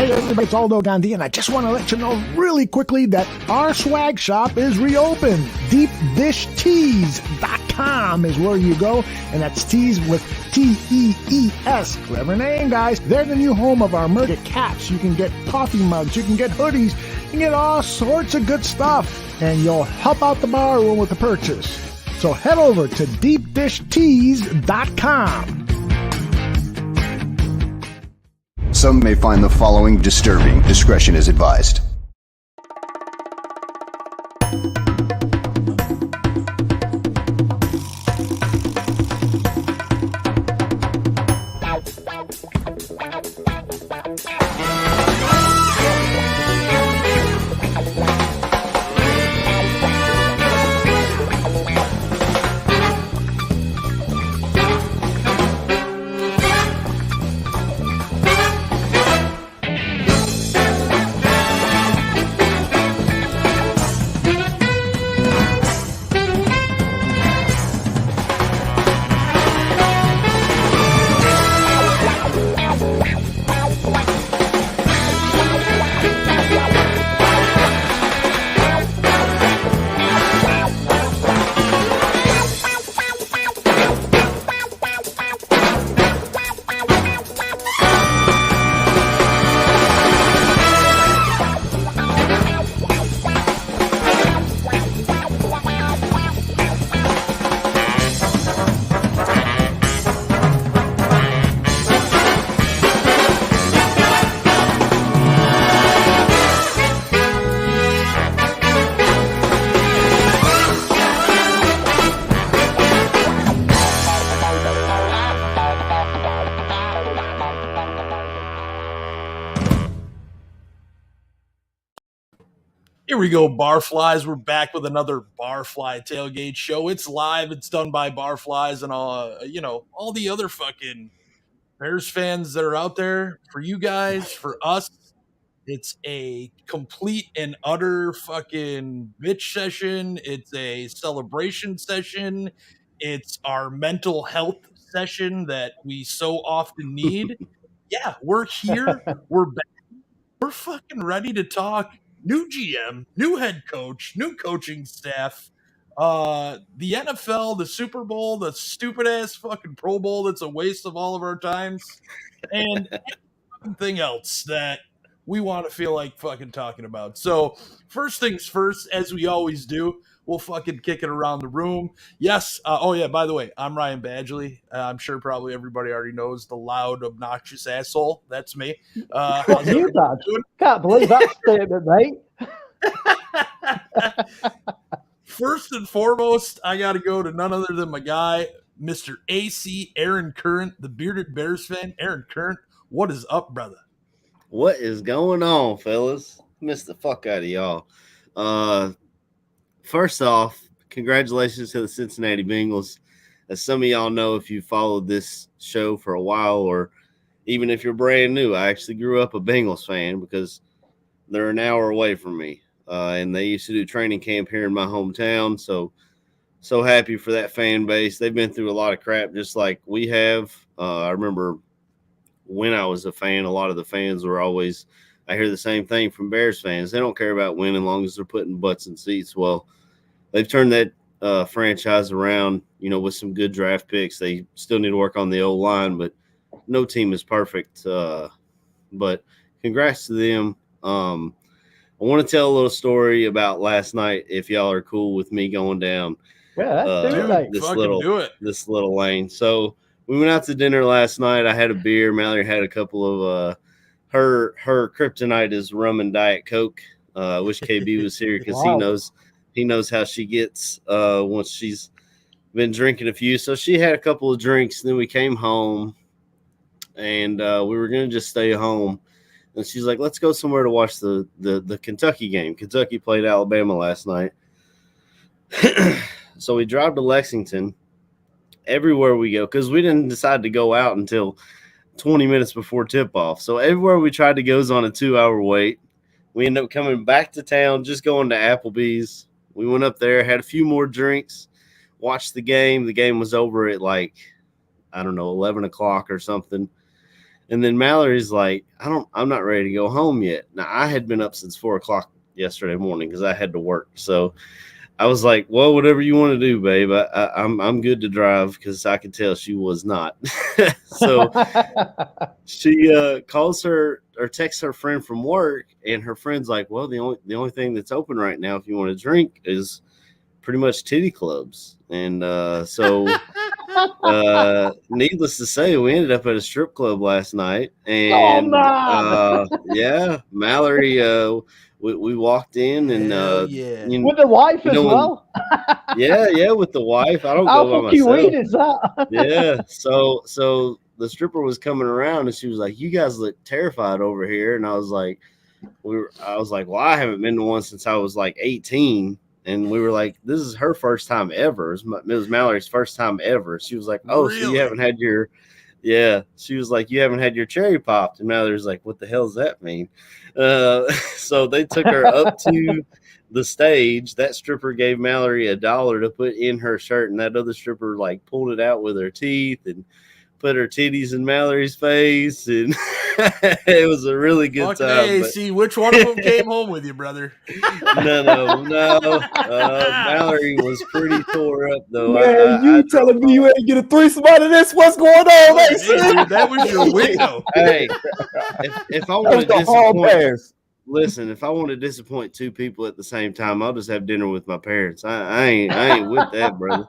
Hey everybody, it's Aldo Gandhi, and I just want to let you know really quickly that our swag shop is reopened. DeepDishTees.com is where you go, and that's tees with T-E-E-S. Clever name, guys. They're the new home of our merch. You get caps, you can get coffee mugs, you can get hoodies, you can get all sorts of good stuff, and you'll help out the bar room with the purchase. So head over to DeepDishTees.com. Some may find the following disturbing. Discretion is advised. Here we go, Barflies. We're back with another Barfly Tailgate show. It's live. It's done by Barflies and all the other fucking Bears fans that are out there. For you guys, for us, it's a complete and utter fucking bitch session. It's a celebration session. It's our mental health session that we so often need. Yeah, we're here. We're back. We're fucking ready to talk new GM, new head coach, new coaching staff, the NFL, the Super Bowl, the stupid ass fucking Pro Bowl that's a waste of all of our times, and everything else that we want to feel like fucking talking about. So first things first, as we always do, we'll fucking kick it around the room. Yes. By the way, I'm Ryan Badgley. I'm sure probably everybody already knows the loud, obnoxious asshole. That's me. What you done? Can't believe that statement, mate. First and foremost, I got to go to none other than my guy, Mr. AC Aaron Current, the bearded Bears fan. Aaron Current, what is up, brother? What is going on, fellas? Missed the fuck out of y'all. First off, congratulations to the Cincinnati Bengals. As some of y'all know, if you followed this show for a while, or even if you're brand new, I actually grew up a Bengals fan because they're an hour away from me. And they used to do training camp here in my hometown. So happy for that fan base. They've been through a lot of crap just like we have. I remember when I was a fan, a lot of the fans were always – I hear the same thing from Bears fans. They don't care about winning as long as they're putting butts in seats. Well, they've turned that franchise around, with some good draft picks. They still need to work on the O-line, but no team is perfect. But congrats to them. I want to tell a little story about last night, if y'all are cool with me going down this little lane. So we went out to dinner last night. I had a beer. Mallory had a couple of her kryptonite is rum and Diet Coke. I wish KB was here because Wow. he knows how she gets once she's been drinking a few. So she had a couple of drinks. Then we came home, and we were going to just stay home. And she's like, let's go somewhere to watch the Kentucky game. Kentucky played Alabama last night. So we drive to Lexington. Everywhere we go, because we didn't decide to go out until 20 minutes before tip-off. So everywhere we tried to go is on a 2-hour wait. We ended up coming back to town, just going to Applebee's. We went up there, had a few more drinks, watched the game. The game was over at 11 o'clock or something. And then Mallory's like, I'm not ready to go home yet. Now I had been up since 4:00 yesterday morning because I had to work. So I was like, well, whatever you want to do, babe. I'm good to drive, because I could tell she was not. So she calls her or texts her friend from work, and her friend's like, well, the only thing that's open right now if you want to drink is pretty much titty clubs. And so needless to say, we ended up at a strip club last night. And yeah, Mallory, we walked in, and with the wife as well. Yeah, with the wife. I don't How go by fucking myself. weird is that? Yeah. So the stripper was coming around, and she was like, you guys look terrified over here. And I was like, well, I haven't been to one since I was like 18. And we were like, this is her first time ever. It was Mallory's first time ever. She was like, oh, Really? so you haven't had your, yeah. She was like, you haven't had your cherry popped. And Mallory's like, what the hell does that mean? So they took her up to the stage. That stripper gave Mallory $1 to put in her shirt. And that other stripper like pulled it out with her teeth and put her titties in Mallory's face, and it was a really good time. Hey, see which one of them came home with you, brother? No. Mallory was pretty tore up though. Man, you telling me you ain't get a threesome out of this? What's going on, hey, dude, that was your window. Hey, if I want to disappoint, listen, if I want to disappoint two people at the same time, I'll just have dinner with my parents. I ain't with that, brother.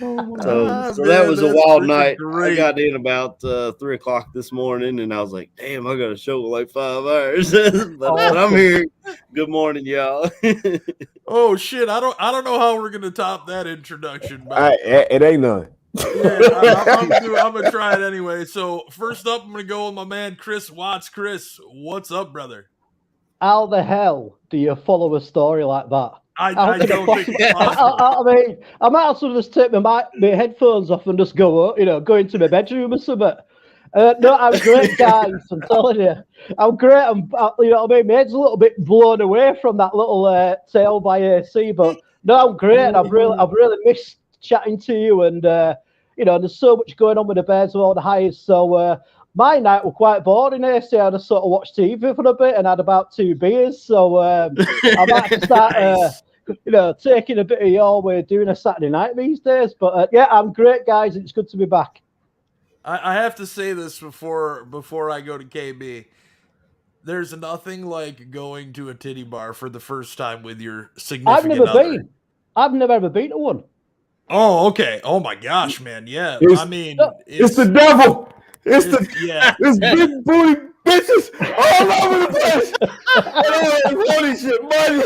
So that was a wild night. Great. I got in about 3:00 this morning, and I was like, "Damn, I got a show in like 5 hours." but I'm here. Good morning, y'all. Oh shit! I don't know how we're gonna top that introduction, but it ain't none. Yeah, I'm gonna try it anyway. So first up, I'm gonna go with my man Chris Watts. Chris, what's up, brother? How the hell do you follow a story like that? I don't think it's possible. I mean, I might as well just take my headphones off and just go into my bedroom or something. No, I'm great, guys. I'm telling you, I'm great. You know what I mean? My head's a little bit blown away from that little tale by AC, but no, I'm great. I've really missed chatting to you, and there's so much going on with the Bears with all the hires. So my night was quite boring. AC, I just sort of watched TV for a bit and had about 2 beers. So I might have to start. Taking a bit of your way doing a Saturday night these days. But yeah, I'm great, guys. It's good to be back. I have to say this before I go to KB. There's nothing like going to a titty bar for the first time with your significant other. I've never ever been to one. Oh, okay. Oh my gosh, man. Yeah. It's the devil. It's big booty bitches all over the place. Holy shit, money.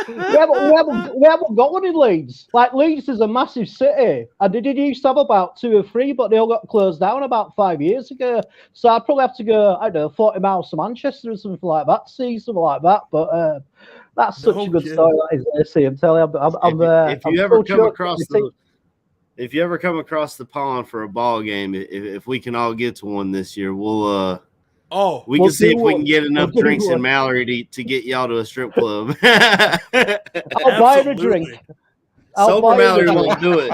we haven't got one in Leeds. Like, Leeds is a massive city, and they did used to have about 2 or 3, but they all got closed down about 5 years ago. So I'd probably have to go, I don't know, 40 miles to Manchester or something like that to see something like that. But that's such a good story. That is, I'm telling you, if you ever come across the pond for a ball game, if we can all get to one this year, we'll can see if we can get enough drinks in Mallory to get y'all to a strip club. I'll buy her a drink. Sober Mallory won't do it.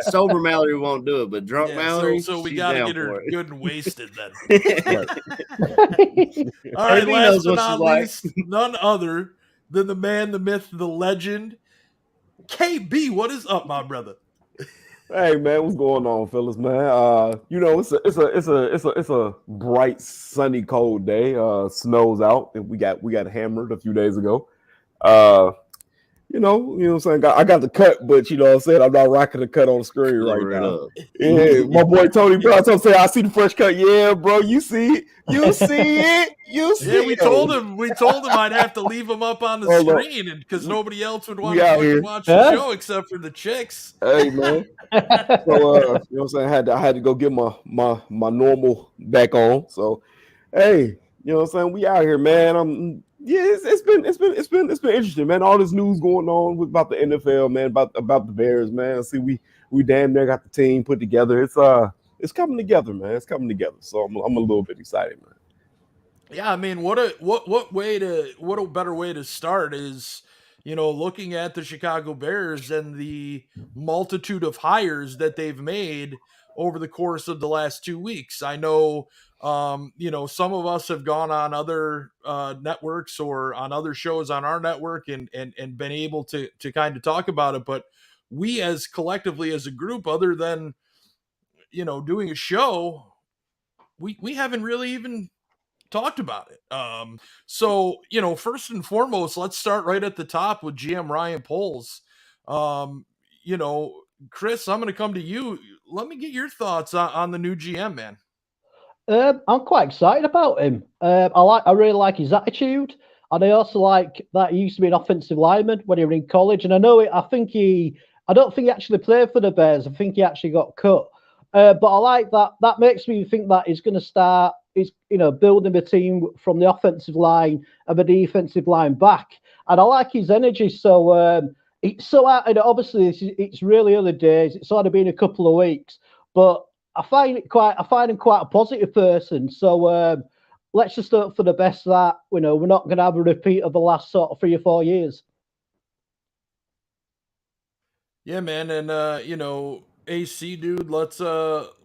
Sober Mallory won't do it, but drunk Mallory. So we gotta get her good and wasted then. All right, last but not least, none other than the man, the myth, the legend, KB. What is up, my brother? Hey man, what's going on, fellas, man? It's a bright, sunny, cold day. Snow's out, and we got hammered a few days ago. You know what I'm saying? I got the cut, but you know what I'm saying? I'm not rocking the cut on the screen right now. Yeah, my boy Tony Brown say, I see the fresh cut. Yeah, bro, you see it. You see it. You see it. We told him I'd have to leave him up on the screen because nobody else would want to watch the show except for the chicks. Hey, man. So, you know what I'm saying? I had to go get my normal back on. So, hey, you know what I'm saying? We out here, man. It's been interesting, man. All this news going on about the NFL, man, about the Bears, man. See, we damn near got the team put together. It's coming together, man. It's coming together. So I'm a little bit excited, man. Yeah, I mean, what a better way to start is, looking at the Chicago Bears and the multitude of hires that they've made over the course of the last 2 weeks. I know, some of us have gone on other networks or on other shows on our network and been able to kind of talk about it. But we as collectively as a group, other than, doing a show, we haven't really even talked about it. So, first and foremost, let's start right at the top with GM Ryan Poles. You know, Chris, I'm going to come to you. Let me get your thoughts on the new GM, man. I'm quite excited about him. I really like his attitude, and I also like that he used to be an offensive lineman when he was in college. And I don't think he actually played for the Bears. I think he actually got cut. But I like that. That makes me think that he's going to start. He's building a team from the offensive line and the defensive line back. And I like his energy. So obviously it's really early days. It's only been a couple of weeks, but I find him quite a positive person. So let's just hope for the best that we're not going to have a repeat of the last sort of 3 or 4 years. Yeah, man, and AC dude, let's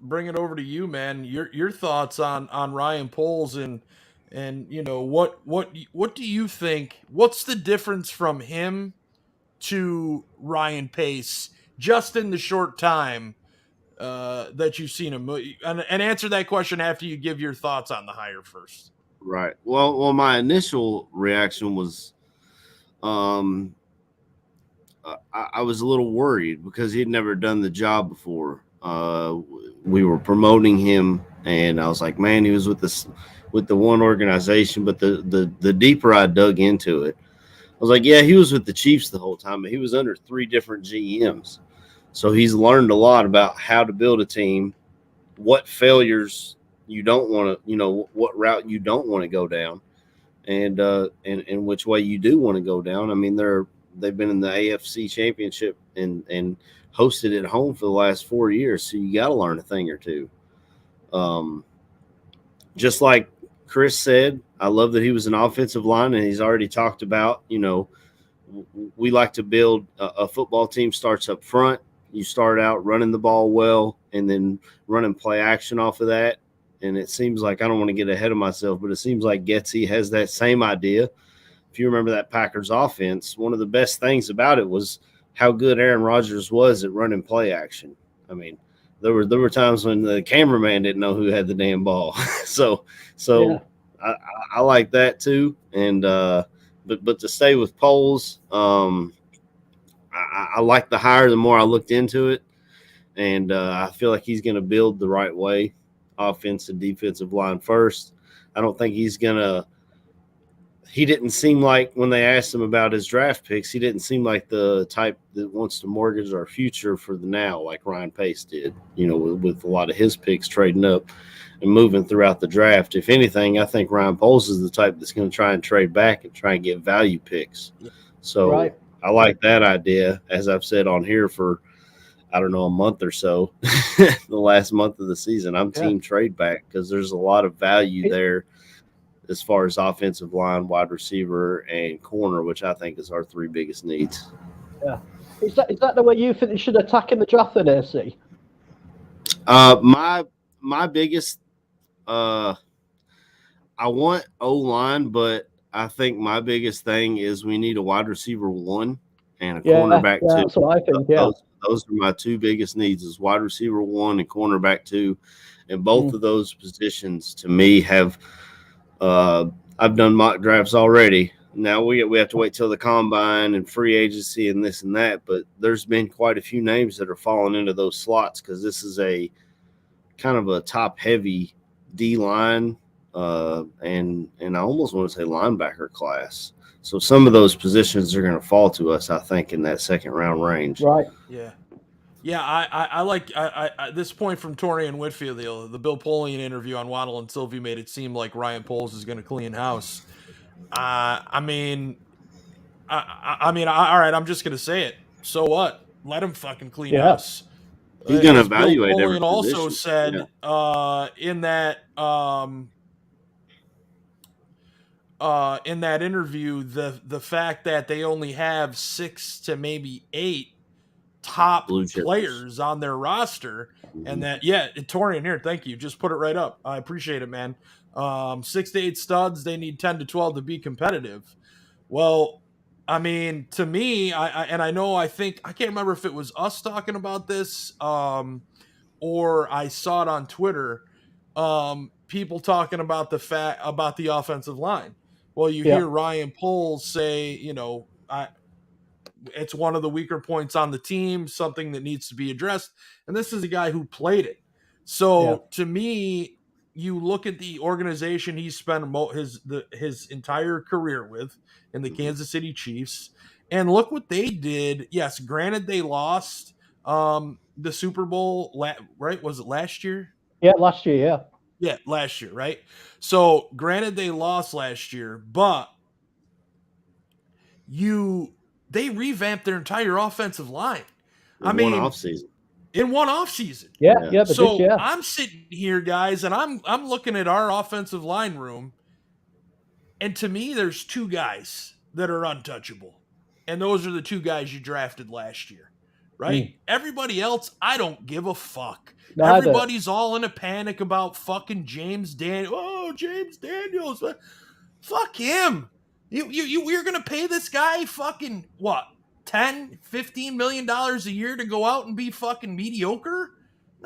bring it over to you, man. Your thoughts on Ryan Poles and what do you think? What's the difference from him to Ryan Pace just in the short time that you've seen him? And answer that question after you give your thoughts on the hire first. Right. Well, my initial reaction was, I was a little worried because he'd never done the job before. We were promoting him, and I was like, man, he was with the one organization. But the deeper I dug into it, I was like, yeah, he was with the Chiefs the whole time, but he was under 3 different GMs. So he's learned a lot about how to build a team, what failures you don't want to, what route you don't want to go down, and which way you do want to go down. I mean, they've been in the AFC Championship and hosted at home for the last 4 years, so you got to learn a thing or two. Just like Chris said, I love that he was an offensive line, and he's already talked about, we like to build a football team starts up front. You start out running the ball well and then running play action off of that. And it seems like, I don't want to get ahead of myself, but it seems like Getsy has that same idea. If you remember that Packers offense, one of the best things about it was how good Aaron Rodgers was at running play action. I mean, there were times when the cameraman didn't know who had the damn ball. so yeah. I like that too. And but to stay with Poles, I like the hire the more I looked into it, and I feel like he's going to build the right way, offense and defensive line first. I don't think he's going to – he didn't seem like, when they asked him about his draft picks, he didn't seem like the type that wants to mortgage our future for the now like Ryan Pace did, with a lot of his picks trading up and moving throughout the draft. If anything, I think Ryan Poles is the type that's going to try and trade back and try and get value picks. So right. I like that idea, as I've said on here for, I don't know, a month or so, the last month of the season. I'm team trade back because there's a lot of value there as far as offensive line, wide receiver, and corner, which I think is our 3 biggest needs. Yeah. Is that the way you think they should attack in the draft then, AC? My biggest I want O-line, but I think my biggest thing is we need a wide receiver 1 and a cornerback 2. That's what I think, Those are my 2 biggest needs is wide receiver 1 and cornerback 2. And both of those positions to me have I've done mock drafts already. Now we have to wait till the combine and free agency and this and that, but there's been quite a few names that are falling into those slots because this is a kind of a top-heavy D-line and I almost want to say linebacker class. So some of those positions are going to fall to us, I think, in that second-round range. Right. Yeah. Yeah, I like this point from Torian Whitfield, the Bill Polian interview on Waddle and Sylvie made it seem like Ryan Poles is going to clean house. I mean, all right, I'm just going to say it. So what? Let him fucking clean house. He's going to evaluate Bill every Polian also position. said in that in that interview the fact that they only have 6 to maybe 8 top Blue chippers. players on their roster, and that Torian here, thank you, just put it right up. I appreciate it, man. 6 to 8 studs, they need 10 to 12 to be competitive. Well, I mean, to me, I think I can't remember if it was us talking about this, or I saw it on Twitter. People talking about the offensive line. Well, you hear Ryan Poles say, it's one of the weaker points on the team, something that needs to be addressed. And this is a guy who played it. So to me, you look at the organization he spent his entire career with in the Kansas City Chiefs, and look what they did. Yes, granted they lost the Super Bowl, right? Was it last year? Yeah, last year, yeah. Yeah, last year, right? So granted they lost last year, but they revamped their entire offensive line. In one offseason. In one offseason. Yeah. So I'm sitting here, guys, and I'm looking at our offensive line room, and to me, there's 2 guys that are untouchable. And those are the 2 guys you drafted last year. Right? Everybody else, I don't give a fuck. Everybody's all in a panic about fucking James Daniels. Oh, James Daniels. Fuck him. You're going to pay this guy fucking, what, $10, $15 million a year to go out and be fucking mediocre?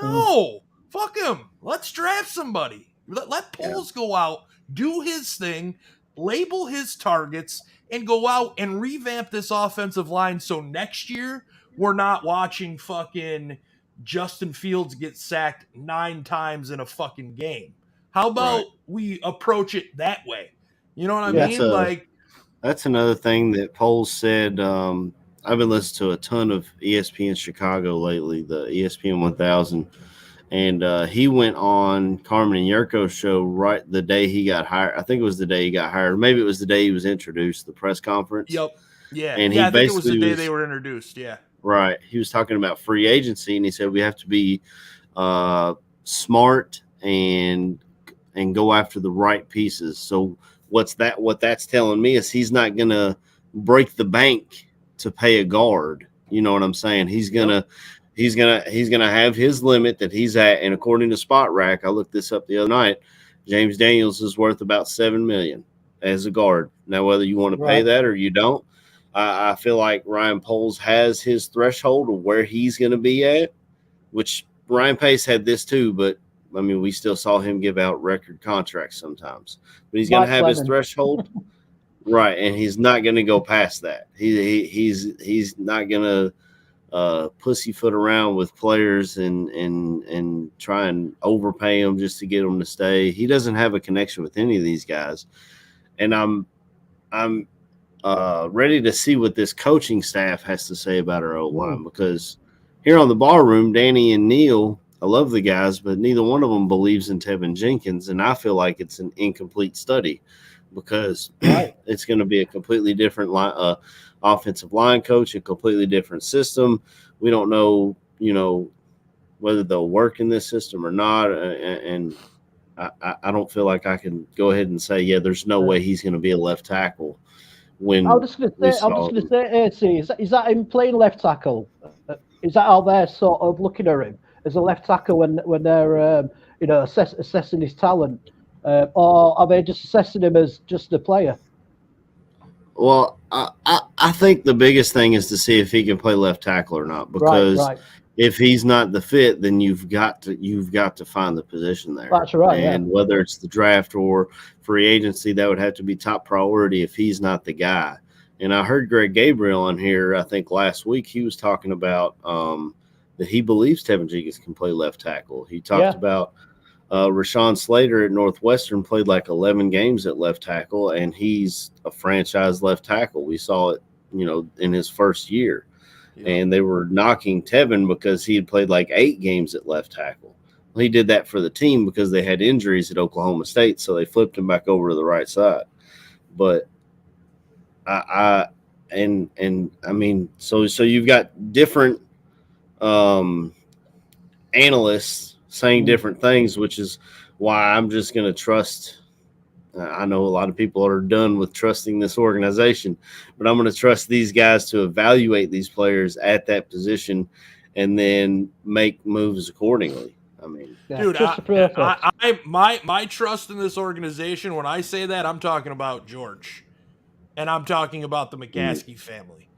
No. Fuck him. Let's draft somebody. Let Poles go out, do his thing, label his targets, and go out and revamp this offensive line so next year we're not watching fucking Justin Fields get sacked 9 times in a fucking game. How about we approach it that way? You know what I mean? That's another thing that Poles said. I've been listening to a ton of ESPN Chicago lately, the ESPN 1000. And he went on Carmen and Yurko's show right the day he got hired. I think it was the day he got hired. Maybe it was the day he was introduced, the press conference. Yep. Yeah. And I think it was the day they were introduced. Yeah. Right. He was talking about free agency, and he said we have to be smart and go after the right pieces. So what that's telling me is he's not going to break the bank to pay a guard. You know what I'm saying? He's gonna have his limit that he's at, and according to Spot Rack, I looked this up the other night. James Daniels is worth about $7 million as a guard. Now, whether you want to pay that or you don't, I feel like Ryan Poles has his threshold of where he's going to be at, which Ryan Pace had this too, but I mean, we still saw him give out record contracts sometimes. But he's going to have his threshold, right? And he's not going to go past that. He's not going to pussyfoot around with players and try and overpay them just to get them to stay. He doesn't have a connection with any of these guys, and I'm ready to see what this coaching staff has to say about our O-line, because here on the Ballroom, Danny and Neil, I love the guys, but neither one of them believes in Tevin Jenkins, and I feel like it's an incomplete study because it's going to be a completely different offensive line coach, a completely different system. We don't know, whether they'll work in this system or not, and I don't feel like I can go ahead and say, there's no way he's going to be a left tackle. I'm just going to say, AC, is that him playing left tackle? Is that how they're sort of looking at him as a left tackle when they're assessing his talent, or are they just assessing him as just a player? Well, I think the biggest thing is to see if he can play left tackle or not, because if he's not the fit, then you've got to find the position there. That's right. And whether it's the draft or free agency, that would have to be top priority if he's not the guy. And I heard Greg Gabriel on here, I think last week, he was talking about that he believes Tevin Jenkins can play left tackle. He talked about Rashawn Slater at Northwestern played like 11 games at left tackle, and he's a franchise left tackle. We saw it, in his first year. And they were knocking Tevin because he had played like 8 games at left tackle. Well, he did that for the team because they had injuries at Oklahoma State, so they flipped him back over to the right side. But I mean, so you've got different analysts saying different things, which is why I'm just going to trust. I know a lot of people are done with trusting this organization, but I'm going to trust these guys to evaluate these players at that position and then make moves accordingly. I mean, Dude, trust the process. my trust in this organization, when I say that, I'm talking about George. And I'm talking about the McCaskey family.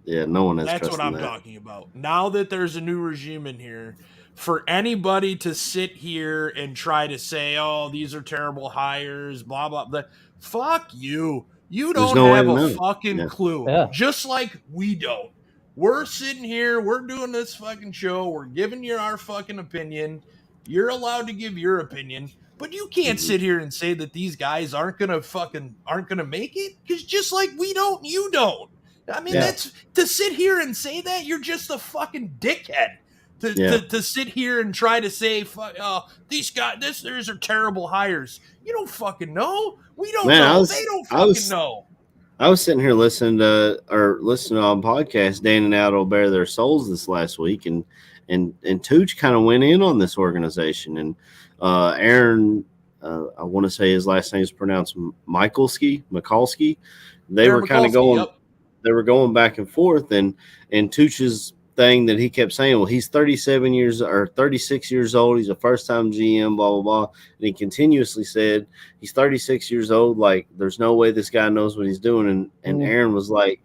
yeah, no one has That's trust what in I'm that. talking about. Now that there's a new regime in here, for anybody to sit here and try to say, "Oh, these are terrible hires," blah blah blah, fuck you. You There's don't no way have to a know. fucking Yeah. clue. Yeah. Just like we don't. We're sitting here, we're doing this fucking show, we're giving you our fucking opinion. You're allowed to give your opinion, but you can't sit here and say that these guys aren't gonna make it, because just like we don't, you don't. I mean, Yeah. that's to sit here and say that, you're just a fucking dickhead. To sit here and try to say, these guys, these are terrible hires. You don't fucking know. We don't Man, know. They don't fucking know. I was sitting here listening on podcast, Dan and Al bare their souls this last week, and Tooch kind of went in on this organization, and Aaron, I want to say his last name is pronounced Mikulski. They Aaron were kind of Mikulski, going, yep. they were going back and forth, and Tooch's thing that he kept saying, well, he's 36 years old. He's a first-time GM, blah, blah, blah. And he continuously said he's 36 years old. Like, there's no way this guy knows what he's doing. And Aaron was like,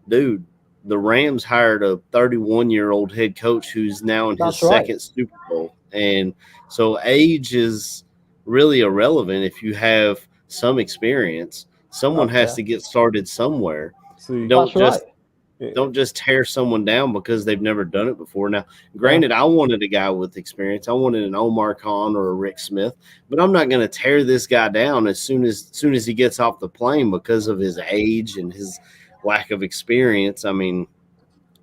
dude, the Rams hired a 31-year-old head coach who's now in his second Super Bowl. And so age is really irrelevant if you have some experience. Someone has to get started somewhere. See, Don't just tear someone down because they've never done it before. Now, granted, I wanted a guy with experience. I wanted an Omar Khan or a Rick Smith, but I'm not going to tear this guy down as soon as he gets off the plane because of his age and his lack of experience. I mean,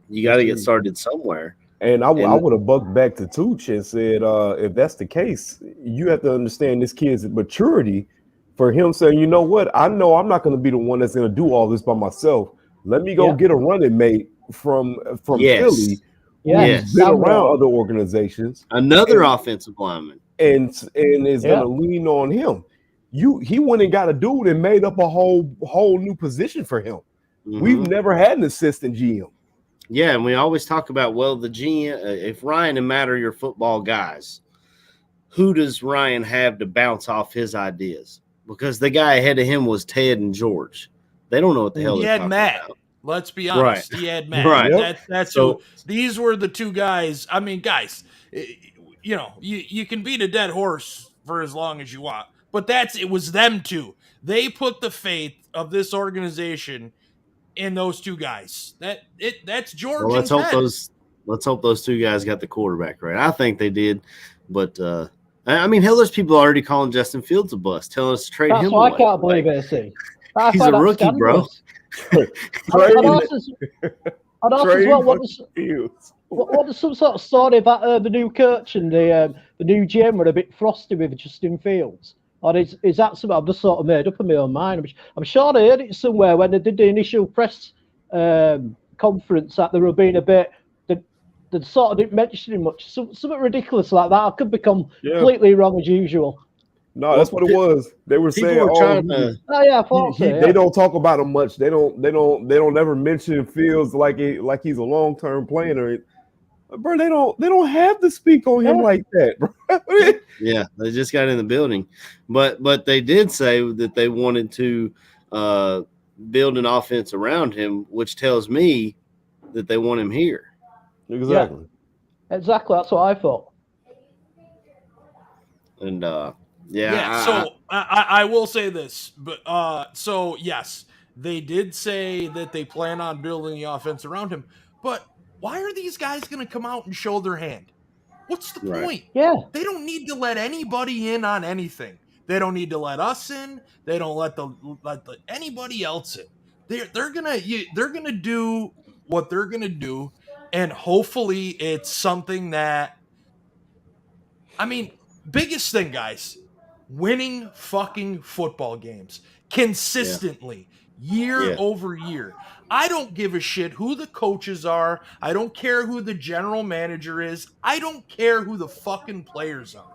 you got to get started somewhere. And I would have bucked back to Tooch and said, if that's the case, you have to understand this kid's maturity for him saying, you know what, I know I'm not going to be the one that's going to do all this by myself. Let me go get a running mate from Philly who's been around other organizations. Another offensive lineman. And is going to lean on him. He went and got a dude and made up a whole new position for him. Mm-hmm. We've never had an assistant GM. Yeah, and we always talk about, well, the GM, if Ryan and Matt are your football guys, who does Ryan have to bounce off his ideas? Because the guy ahead of him was Ted and George. They don't know what the hell they're talking about. Let's be honest. He had Matt. Right. That's so. These were the two guys. I mean, guys, you know, you can beat a dead horse for as long as you want, but it was them two. They put the faith of this organization in those two guys. That's George. Well, let's and hope Ted. let's hope those two guys got the quarterback right. I think they did, but I mean, hell, there's people already calling Justin Fields a bust, telling us to trade him away. I can't believe it. See, he's a rookie, bro. What is some sort of story about the new coach and the new GM were a bit frosty with Justin Fields? Or is that something I've just sort of made up in my own mind? I'm sure I heard it somewhere when they did the initial press conference that they were being a bit. They sort of didn't mention him much. Something ridiculous like that. I could be completely wrong as usual. No, that's what it was. They were saying, they don't talk about him much. They don't ever mention Fields like he's a long-term player. Bro, they don't have to speak on him like that, bro. Yeah, they just got in the building, but they did say that they wanted to build an offense around him, which tells me that they want him here. Exactly. Yeah. Exactly. That's what I thought. And so I will say this, but so yes, they did say that they plan on building the offense around him, but why are these guys going to come out and show their hand? What's the point? Yeah, they don't need to let anybody in on anything. They don't need to let us in. They don't let anybody else in. They're gonna do what they're gonna do, and hopefully it's something that. I mean, biggest thing, guys. Winning fucking football games consistently, year over year. I don't give a shit who the coaches are. I don't care who the general manager is. I don't care who the fucking players are.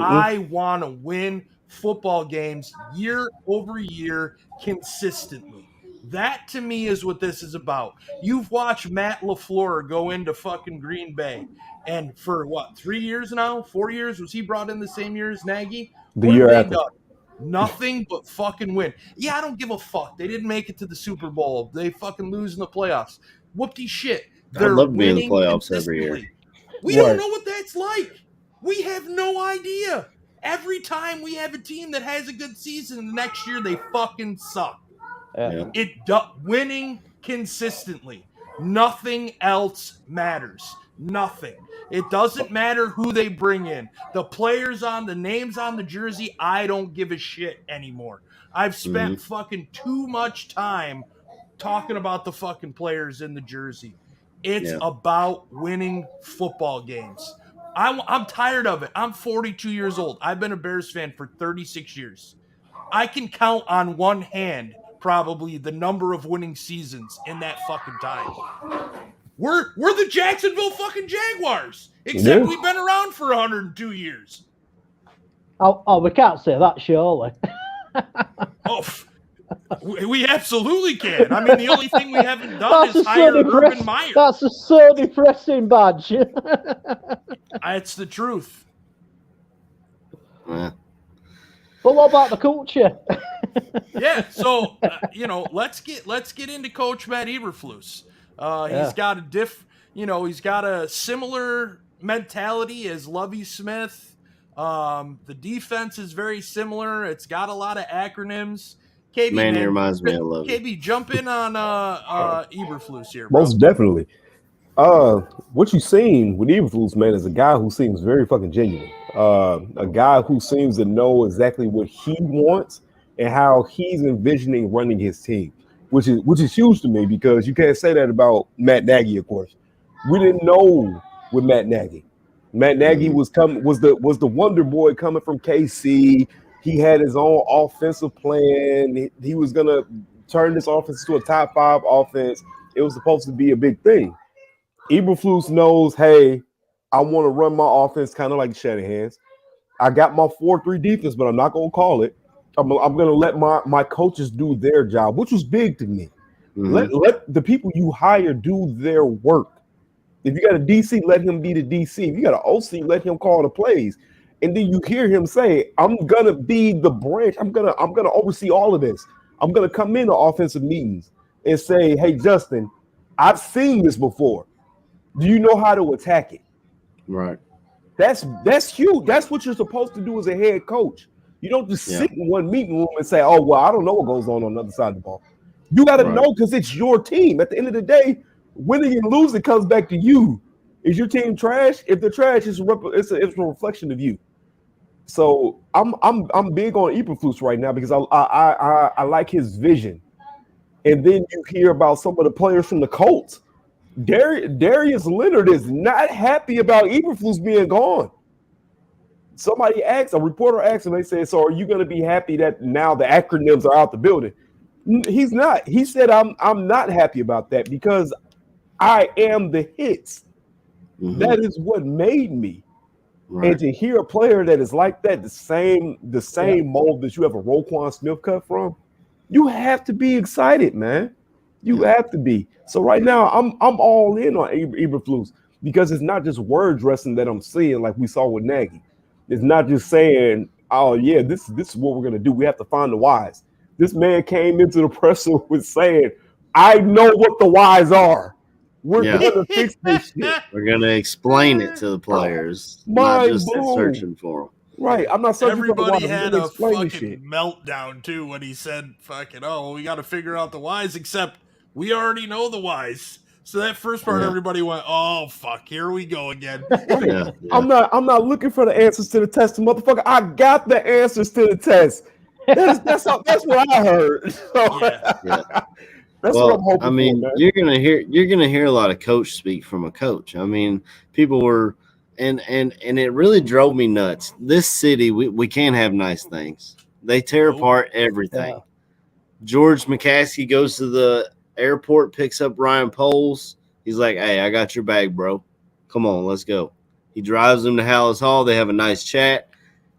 I want to win football games year over year consistently. That to me is what this is about. You've watched Matt LaFleur go into fucking Green Bay, and for what, 3 years now, 4 years? Was he brought in the same year as Nagy? The What have year they after. done? Nothing but fucking win. Yeah, I don't give a fuck. They didn't make it to the Super Bowl. They fucking lose in the playoffs. Whoopty shit. I'd They're love to be in the winning playoffs every year. consistently. We Right. don't know what that's like. We have no idea. Every time we have a team that has a good season, the next year they fucking suck. Yeah. Winning consistently. Nothing else matters. Nothing. It doesn't matter who they bring in. The players on the names on the jersey, I don't give a shit anymore. I've spent fucking too much time talking about the fucking players in the jersey. It's about winning football games. I'm tired of it. I'm 42 years old. I've been a Bears fan for 36 years. I can count on one hand probably the number of winning seasons in that fucking time. We're the Jacksonville fucking Jaguars, except we've been around for 102 years. Oh, we can't say that, surely. We absolutely can. I mean, the only thing we haven't done is hire Urban Meyer. That's a so depressing badge. It's the truth. Yeah. But what about the culture? Yeah, so let's get into Coach Matt Eberflus. He's got he's got a similar mentality as Lovie Smith. The defense is very similar. It's got a lot of acronyms. KB, Man, he reminds me of Lovie. KB, jump in on Eberflus here, bro. Most definitely. What you've seen with Eberflus, man, is a guy who seems very fucking genuine. A guy who seems to know exactly what he wants and how he's envisioning running his team, which is huge to me because you can't say that about Matt Nagy, of course. We didn't know with Matt Nagy. Matt Nagy was the wonder boy coming from KC. He had his own offensive plan. He was gonna turn this offense to a top 5 offense. It was supposed to be a big thing. Eberflus knows, hey, I want to run my offense kind of like Shanahan's. I got my 4-3 defense, but I'm not going to call it. I'm going to let my coaches do their job, which was big to me. Let the people you hire do their work. If you got a DC, let him be the DC. If you got an OC, let him call the plays. And then you hear him say, I'm going to be the branch. I'm going to oversee all of this. I'm going to come into offensive meetings and say, hey, Justin, I've seen this before. Do you know how to attack it? Right. That's huge. That's what you're supposed to do as a head coach. You don't just sit in one meeting room and say, oh, well, I don't know what goes on the other side of the ball. You got to know because it's your team. At the end of the day, winning and losing comes back to you. Is your team trash? If they're trash, it's a reflection of you. So I'm big on Eberflus right now because I like his vision. And then you hear about some of the players from the Colts. Darius Leonard is not happy about Eberflus being gone. A reporter asked him, they said, so are you going to be happy that now the acronyms are out the building? He's not. He said, I'm not happy about that because I am the hits. That is what made me. Right. And to hear a player that is like that, the same mold that you have a Roquan Smith cut from, you have to be excited, man. You have to be. So right now, I'm all in on Eberflus because it's not just word dressing that I'm seeing like we saw with Nagy. It's not just saying, oh yeah, this is what we're gonna do. We have to find the whys. This man came into the presser with saying, I know what the whys are. We're gonna fix this shit. We're gonna explain it to the players, not just searching for them. Right, I'm not searching Everybody for the whys. had a fucking meltdown too when he said, "Fucking we got to figure out the whys." Except we already know the whys. So that first part, everybody went, "Oh fuck, here we go again." I'm not looking for the answers to the test, motherfucker. I got the answers to the test. That's what I heard. So, that's what I'm hoping. I mean, for, man. you're gonna hear a lot of coach speak from a coach. I mean, people were, and it really drove me nuts. This city, we can't have nice things. They tear apart everything. George McCaskey goes to the airport, picks up Ryan Poles. He's like, "Hey, I got your bag, bro. Come on, let's go." He drives him to Hallis Hall. They have a nice chat.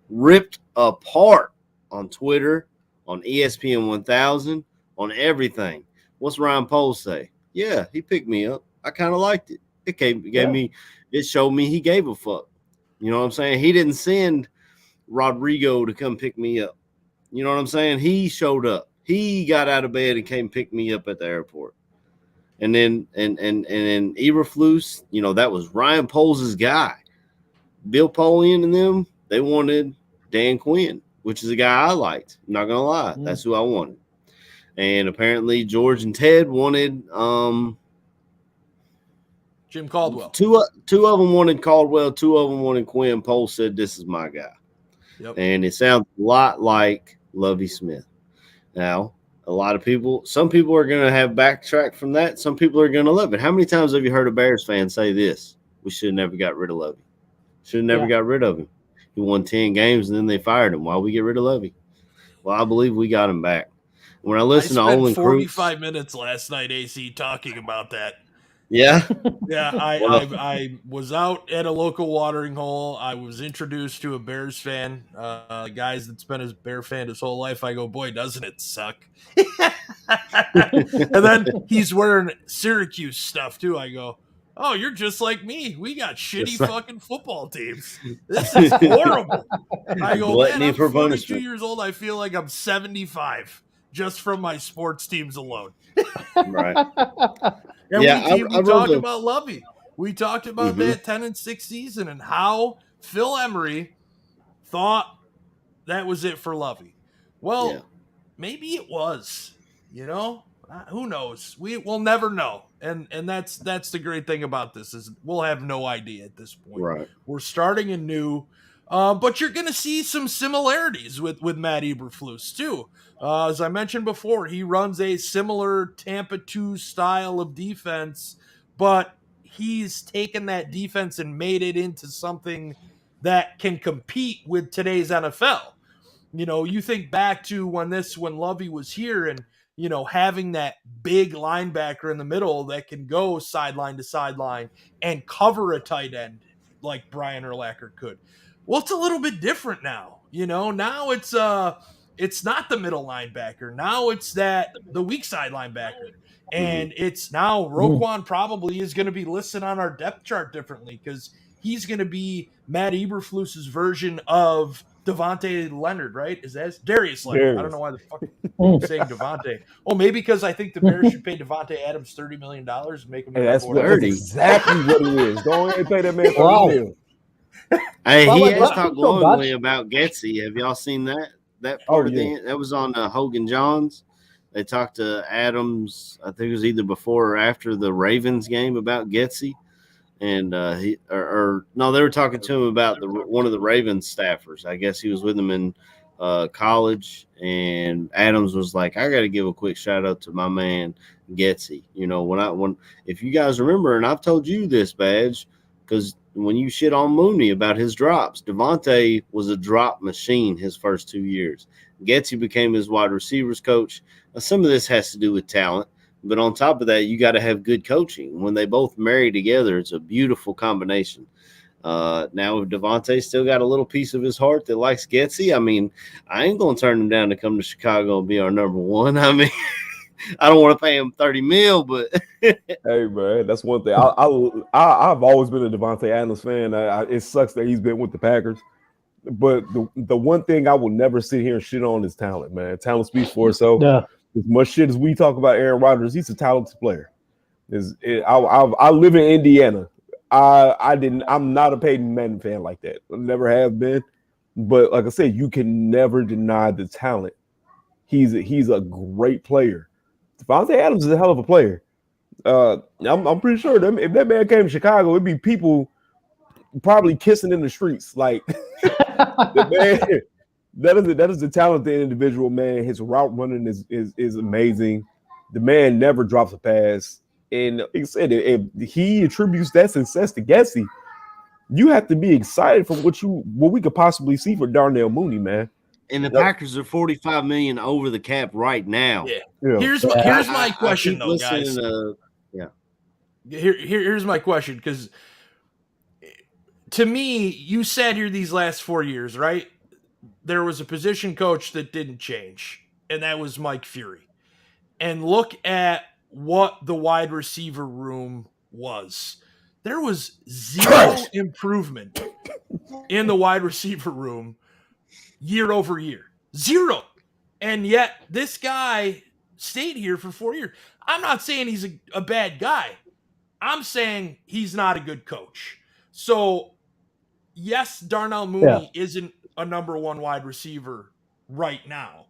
Ripped apart on Twitter, on ESPN 1000, on everything. What's Ryan Poles say? Yeah, he picked me up. I kind of liked it. It gave me, it showed me he gave a fuck. You know what I'm saying? He didn't send Rodrigo to come pick me up. You know what I'm saying? He showed up. He got out of bed and came pick me up at the airport. And then Eberflus, you know, that was Ryan Poles' guy. Bill Polian and them, they wanted Dan Quinn, which is a guy I liked. I'm not gonna lie, that's who I wanted. And apparently George and Ted wanted Jim Caldwell. Two of them wanted Caldwell, two of them wanted Quinn. Poles said, "This is my guy." Yep. And it sounds a lot like Lovie Smith. Now, a lot of people, some people are going to have backtracked from that. Some people are going to love it. How many times have you heard a Bears fan say this? We should have never got rid of Lovie. Should have never got rid of him. He won 10 games and then they fired him. Why we get rid of Lovie? Well, I believe we got him back. When I listen to Olin 45 minutes last night, AC, talking about that. Yeah. Yeah, I was out at a local watering hole. I was introduced to a Bears fan, guys that's been a Bear fan his whole life. I go, boy, doesn't it suck? And then he's wearing Syracuse stuff too. I go, oh, you're just like me. We got shitty fucking football teams. This is horrible. I go, man, I'm 42 years old. I feel like I'm 75 just from my sports teams alone. Right. And we talked about Lovie. We talked about that 10-6 season and how Phil Emery thought that was it for Lovie. Well, maybe it was. You know, who knows? We'll never know. And that's the great thing about this is we'll have no idea at this point. Right. We're starting anew. But you're going to see some similarities with Matt Eberflus too. As I mentioned before, he runs a similar Tampa 2 style of defense, but he's taken that defense and made it into something that can compete with today's NFL. You know, you think back to when Lovie was here and, you know, having that big linebacker in the middle that can go sideline to sideline and cover a tight end like Brian Urlacher could. Well, it's a little bit different now. You know, now it's not the middle linebacker. Now it's the weak side linebacker. And it's now Roquan probably is going to be listed on our depth chart differently because he's going to be Matt Eberflus's version of Devontae Leonard, right? Is that Darius Leonard? I don't know why the fuck I'm saying Devontae. Oh, maybe because I think the Bears should pay Devontae Adams $30 million and make him that's exactly what it is. Go ahead and pay that man $30 million. Hey, he has talked glowingly about Getsy. Have y'all seen that part of the that was on Hogan Johns? They talked to Adams, I think it was either before or after the Ravens game about Getsy. And they were talking to him about one of the Ravens staffers. I guess he was with him in college, and Adams was like, I got to give a quick shout out to my man Getsy. You know, when if you guys remember, and I've told you this, Badge, because when you shit on Mooney about his drops, Devontae was a drop machine his first 2 years. Getsy became his wide receivers coach. Now, some of this has to do with talent, but on top of that, you got to have good coaching. When they both marry together, it's a beautiful combination. Now, if Devontae still got a little piece of his heart that likes Getsy, I mean, I ain't going to turn him down to come to Chicago and be our number one. I mean, I don't want to pay him $30 million, but hey man, that's one thing. I've always been a Devontae Adams fan. It sucks that he's been with the Packers, but the one thing I will never sit here and shit on is talent, man. Talent speaks for itself. Yeah. As much shit as we talk about Aaron Rodgers, he's a talented player. I live in Indiana. I'm not a Peyton Manning fan like that. I never have been, but like I said, you can never deny the talent. He's a great player. Devontae Adams is a hell of a player. I'm pretty sure if that man came to Chicago, it'd be people probably kissing in the streets. Like the man, that is a talented individual, man. His route running is amazing. The man never drops a pass. And like I said, if he attributes that success to Getsy, you have to be excited for what we could possibly see for Darnell Mooney, man. And the Packers are $45 million over the cap right now. Yeah. Here's my question, though, guys. Here's my question, because to me, you sat here these last 4 years, right? there was a position coach that didn't change, and that was Mike Fury. And look at what the wide receiver room was. There was zero improvement in the wide receiver room year over year. Zero. And yet this guy stayed here for 4 years. I'm not saying he's a bad guy. I'm saying he's not a good coach. So, yes, Darnell Mooney isn't a number one wide receiver right now,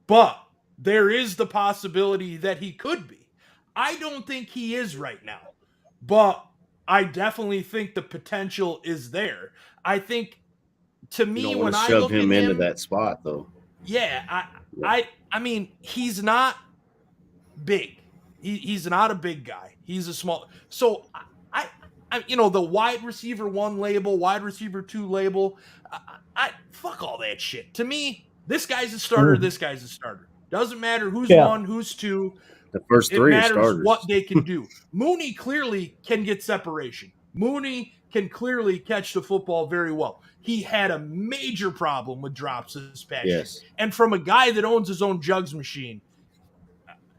but there is the possibility that he could be. I don't think he is right now, but I definitely think the potential is there. I think, to me, when I look at him into that spot, though. Yeah, I mean, he's not big. He's not a big guy. He's a small. So I the wide receiver 1 label, wide receiver 2 label. I fuck all that shit. To me, this guy's a starter. This guy's a starter. Doesn't matter who's 1, who's 2. The first 3 are starters. It matters what they can do. Mooney clearly can get separation. Mooney can clearly catch the football very well. He had a major problem with drops this past year. And from a guy that owns his own jugs machine,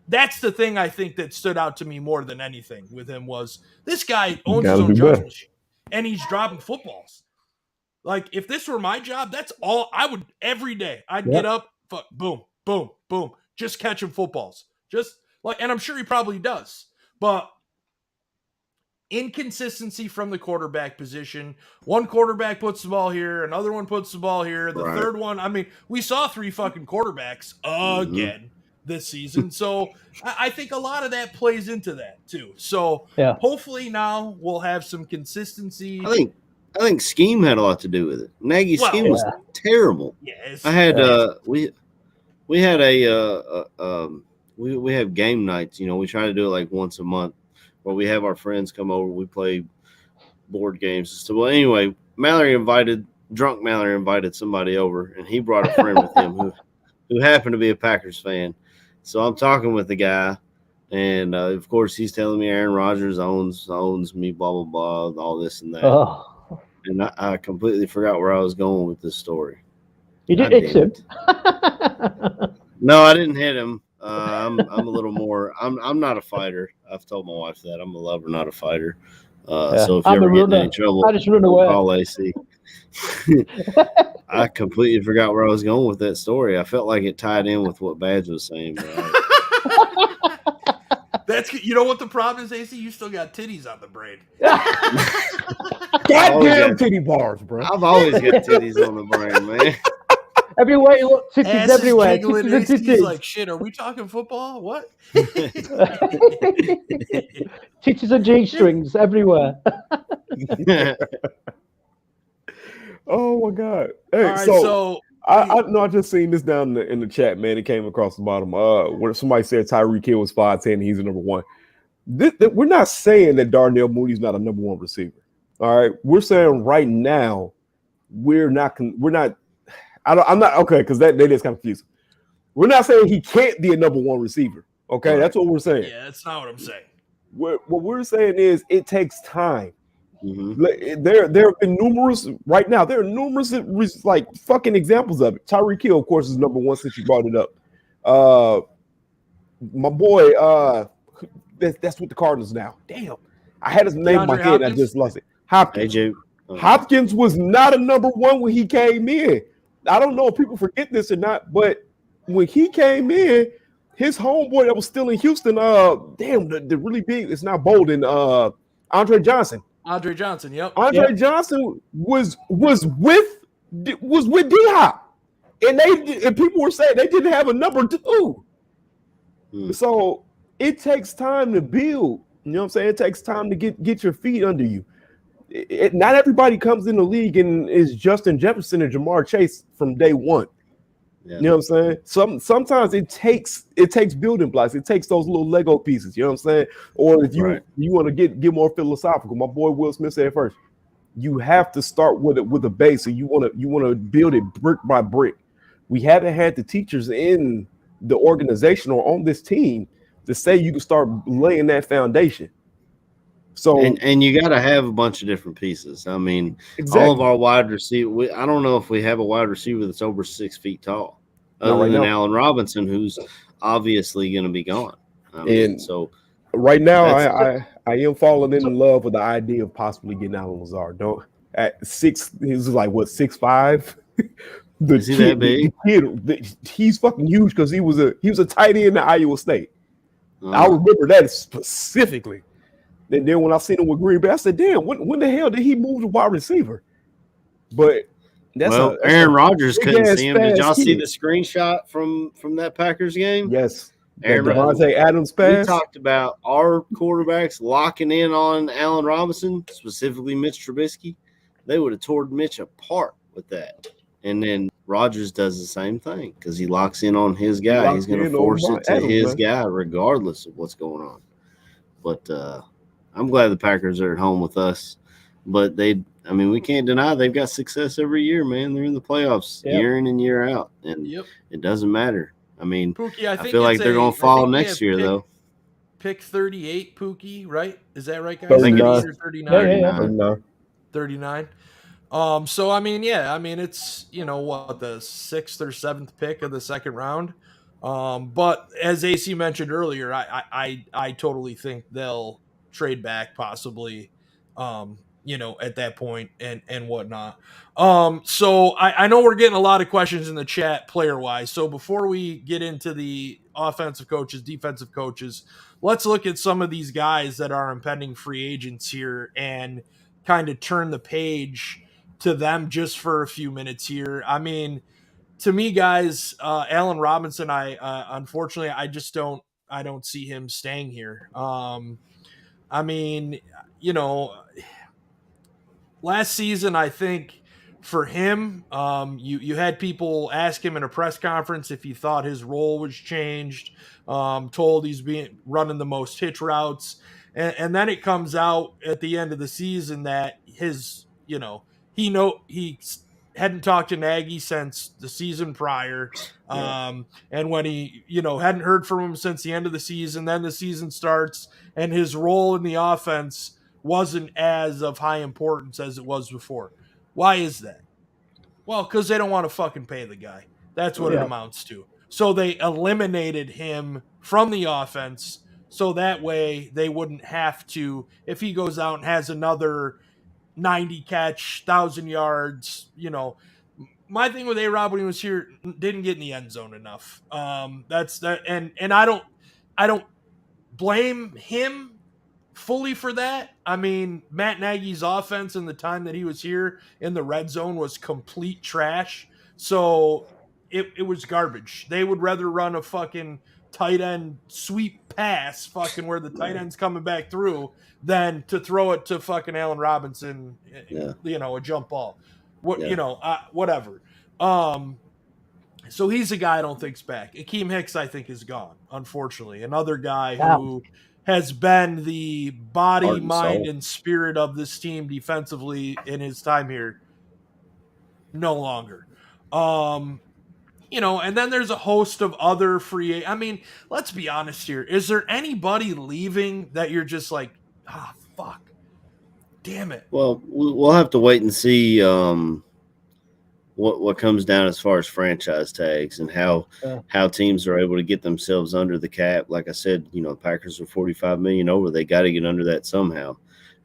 that's the thing I think that stood out to me more than anything with him was this guy owns his own jugs machine, and he's dropping footballs. Like, if this were my job, that's all I would every day. I'd get up, boom, boom, boom, just catching footballs. And I'm sure he probably does. But inconsistency from the quarterback position. One quarterback puts the ball here, another one puts the ball here. The third one, I mean, we saw 3 fucking quarterbacks again this season. So I think a lot of that plays into that too. So hopefully now we'll have some consistency. I think scheme had a lot to do with it. Nagy's scheme was terrible. I had we had we have game nights. We try to do it like once a month, where we have our friends come over. We play board games. So, well, anyway, drunk Mallory invited somebody over, and he brought a friend with him who happened to be a Packers fan. So I'm talking with the guy, and of course he's telling me Aaron Rodgers owns me, blah blah blah, all this and that. And I completely forgot where I was going with this story. You did hit him. No, I didn't hit him. I'm a little more. I'm not a fighter. I've told my wife that I'm a lover, not a fighter. So if you ever get in any trouble, I just run away. Call AC. I completely forgot where I was going with that story. I felt like it tied in with what Badge was saying. That's what the problem is, AC. You still got titties on the brain. Goddamn titty bars, bro. I've always got titties on the brain, man. Everywhere you look, titties everywhere. Titties like, shit, are we talking football? What? Titties and G-strings everywhere. Oh, my God. Hey, right, so I just seen this down in the chat, man. It came across the bottom. Where somebody said Tyreek Hill was 5'10", he's a number 1. We're not saying that Darnell Mooney's not a number 1 receiver. All right, we're saying right now we're not. I'm not okay because that is kind of confusing. We're not saying he can't be a number 1 receiver. Okay, that's what we're saying. Yeah, that's not what I'm saying. What we're saying is it takes time. Mm-hmm. There have been numerous right now. There are numerous like fucking examples of it. Tyreek Hill, of course, is number 1 since you brought it up. My boy, that's with the Cardinals now. Damn, I had his name in my head. I just lost it. Hopkins. Hopkins was not a number 1 when he came in. I don't know if people forget this or not, but when he came in, his homeboy that was still in Houston, the really big, it's not Bolden, Andre Johnson. Andre Johnson, yep. Andre Johnson was with D-Hop. And people were saying they didn't have a number 2. So it takes time to build. You know what I'm saying? It takes time to get your feet under you. Not everybody comes in the league and is Justin Jefferson and Jamar Chase from day 1. Yeah. You know what I'm saying? Sometimes it takes building blocks. It takes those little Lego pieces. You know what I'm saying? Or if you want to get more philosophical, my boy Will Smith said first, you have to start with a base, and you want to build it brick by brick. We haven't had the teachers in the organization or on this team to say you can start laying that foundation. So and you got to have a bunch of different pieces. I mean, exactly. all of our wide receiver. I don't know if we have a wide receiver that's over 6 feet tall, Not other right than now. Allen Robinson, who's obviously going to be gone. I mean, And so right now, that's I am falling in love with the idea of possibly getting Allen Lazard. Don't at 6, he's like what 6'5". The Is he that big? He's fucking huge because he was a tight end at Iowa State. I Uh, remember that specifically. And then when I seen him with Green Bay, I said, "Damn, when the hell did he move to wide receiver?" But that's Aaron Rodgers couldn't big-ass see him. Did y'all fast see kid. the screenshot from that Packers game? Yes, Aaron that Devontae Adams We pass. talked about our quarterbacks locking in on Allen Robinson, specifically Mitch Trubisky. They would have torn Mitch apart with that. And then Rodgers does the same thing because he locks in on his guy. He's going to force it to his guy regardless of what's going on. But I'm glad the Packers are at home with us. But we can't deny they've got success every year, man. They're in the playoffs year in and year out. And it doesn't matter. I mean, Pookie, I feel like they're going to fall next year, though. Pick 38, Pookie, right? Is that right, guys? 39. 39. 39. So it's the 6th or 7th pick of the second round. But as AC mentioned earlier, I totally think they'll trade back possibly, at that point and whatnot. So I know we're getting a lot of questions in the chat player wise. So before we get into the offensive coaches, defensive coaches, let's look at some of these guys that are impending free agents here and kind of turn the page to them just for a few minutes here. I mean, to me, guys, Allen Robinson, unfortunately, I don't see him staying here. Last season, I think for him, you had people ask him in a press conference if he thought his role was changed, told he's running the most hitch routes. And then it comes out at the end of the season that he hadn't talked to Nagy since the season prior. And when he, hadn't heard from him since the end of the season, then the season starts and his role in the offense wasn't as of high importance as it was before. Why is that? Well, because they don't want to fucking pay the guy. That's what it amounts to. So they eliminated him from the offense so that way they wouldn't have to, if he goes out and has another 90 catch, 1,000 yards, my thing with A-Rob when he was here, didn't get in the end zone enough. That's that, and I don't blame him fully for that. I mean, Matt Nagy's offense in the time that he was here in the red zone was complete trash. So it was garbage. They would rather run a fucking tight end sweep pass, fucking where the tight end's coming back through, than to throw it to fucking Allen Robinson, a jump ball. Whatever. So he's a guy I don't think's back. Akeem Hicks, I think, is gone, unfortunately. Another guy who has been the body, mind, and spirit of this team defensively in his time here. No longer. And then there's a host of other free. I mean, let's be honest here. Is there anybody leaving that you're just like, fuck, damn it? Well, we'll have to wait and see what comes down as far as franchise tags and how teams are able to get themselves under the cap. Like I said, the Packers are $45 million over. They got to get under that somehow.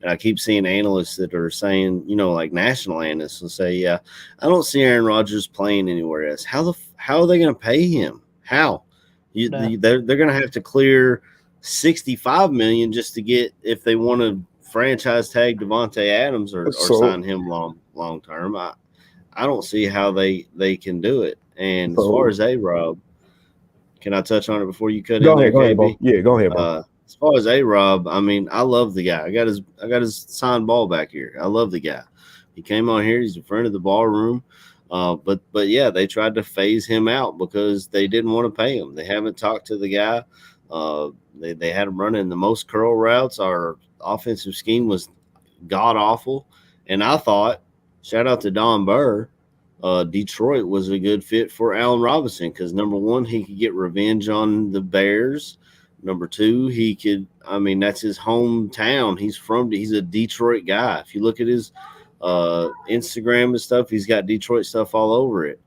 And I keep seeing analysts that are saying, like national analysts will say, yeah, I don't see Aaron Rodgers playing anywhere else. How are they going to pay him? How? They're going to have to clear $65 million just to get, if they want to franchise tag Devontae Adams or sign him long term. I don't see how they can do it. And as far as A-Rob, can I touch on it before you cut in? Go ahead, bro. Yeah, go ahead, bro. As far as A-Rob, I mean, I love the guy. I got his signed ball back here. I love the guy. He came on here. He's in front of the ballroom. But yeah, they tried to phase him out because they didn't want to pay him. They haven't talked to the guy. They had him running the most curl routes. Our offensive scheme was god awful. And I thought, shout out to Don Burr, Detroit was a good fit for Allen Robinson because, number one, he could get revenge on the Bears. Number two, he could. I mean, that's his hometown. He's a Detroit guy. If you look at his Instagram and stuff, he's got Detroit stuff all over it.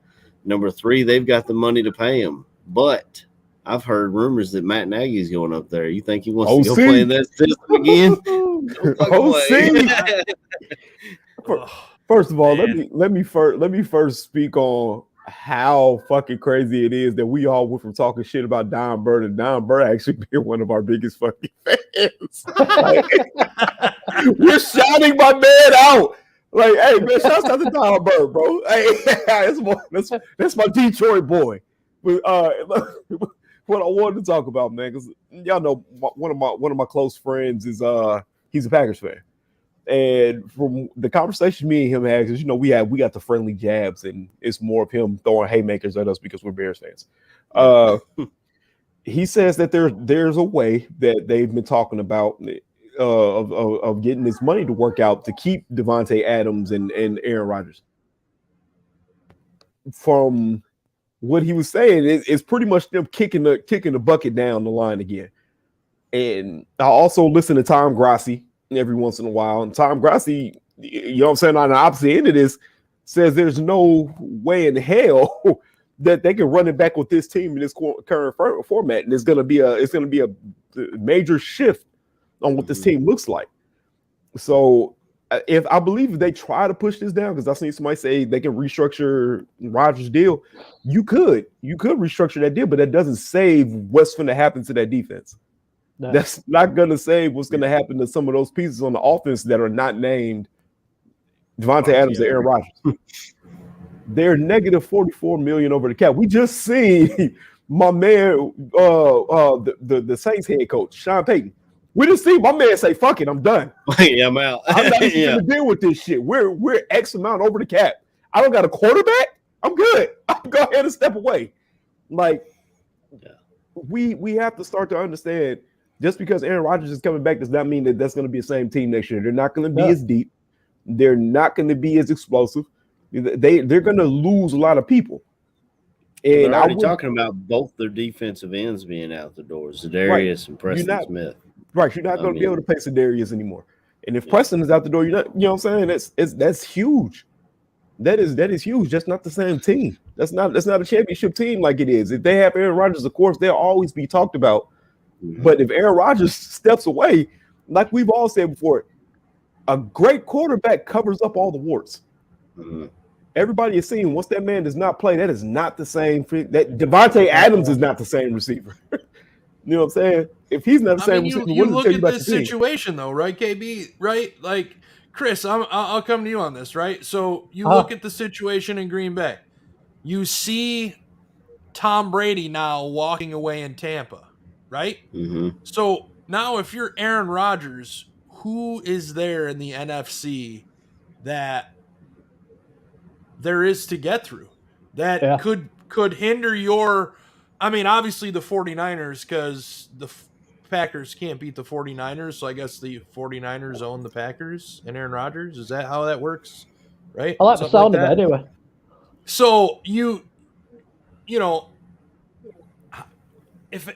Number three, they've got the money to pay him. But I've heard rumors that Matt Nagy's going up there. You think he wants to go play in that system again? First of all, let me first speak on how fucking crazy it is that we all went from talking shit about Don Bird and Don Bird actually being one of our biggest fucking fans. Like, we're shouting my man out. Like, hey man, shout out to Don Bird, bro. Hey, that's my Detroit boy. But what I wanted to talk about, man, because y'all know one of my close friends is he's a Packers fan. And from the conversation me and him had, because we got the friendly jabs, and it's more of him throwing haymakers at us because we're Bears fans. He says that there's a way that they've been talking about of getting this money to work out to keep Devontae Adams and Aaron Rodgers. From what he was saying, it's pretty much them kicking the bucket down the line again. And I also listen to Tom Grassi every once in a while, and Tom Grassi, you know what I'm saying, on the opposite end of this, says there's no way in hell that they can run it back with this team in this current format, and it's gonna be a major shift on what this team looks like. So if they try to push this down, because I seen somebody say they can restructure Rodgers' deal, you could restructure that deal, but that doesn't save what's going to happen to that defense. No. That's not going to save what's going to happen to some of those pieces on the offense that are not named Devontae Adams and Aaron Rodgers. They're negative $44 million over the cap. We just seen my man, the Saints head coach, Sean Payton. We just see my man say, "Fuck it, I'm done. Yeah, I'm out. I'm not even going to deal with this shit. We're X amount over the cap. I don't got a quarterback. I'm good. I'll go ahead and step away." Like, we have to start to understand. Just because Aaron Rodgers is coming back does not mean that that's going to be the same team next year. They're not going to be as deep. They're not going to be as explosive. They're going to lose a lot of people. And they're already talking about both their defensive ends being out the doors, Zadarius and Preston Smith. Right, you're not going to be able to pay Zadarius anymore. And if Preston is out the door, you're not. You know what I'm saying? That's huge. That is huge. That's not the same team. That's not a championship team like it is. If they have Aaron Rodgers, of course, they'll always be talked about. But if Aaron Rodgers steps away, like we've all said before, a great quarterback covers up all the warts. Everybody is seeing once that man does not play, that is not the same. That Devontae Adams is not the same receiver. You know what I'm saying? If he's not the same receiver, you look at this situation though, right, KB? Right? Like, Chris, I'll come to you on this, right? So you look at the situation in Green Bay. You see Tom Brady now walking away in Tampa. Right? So now if you're Aaron Rodgers, who is there in the NFC that there is to get through that could hinder your – I mean, obviously the 49ers, because the Packers can't beat the 49ers, so I guess the 49ers own the Packers and Aaron Rodgers. Is that how that works? Right? I like the sound of it anyway. So you know –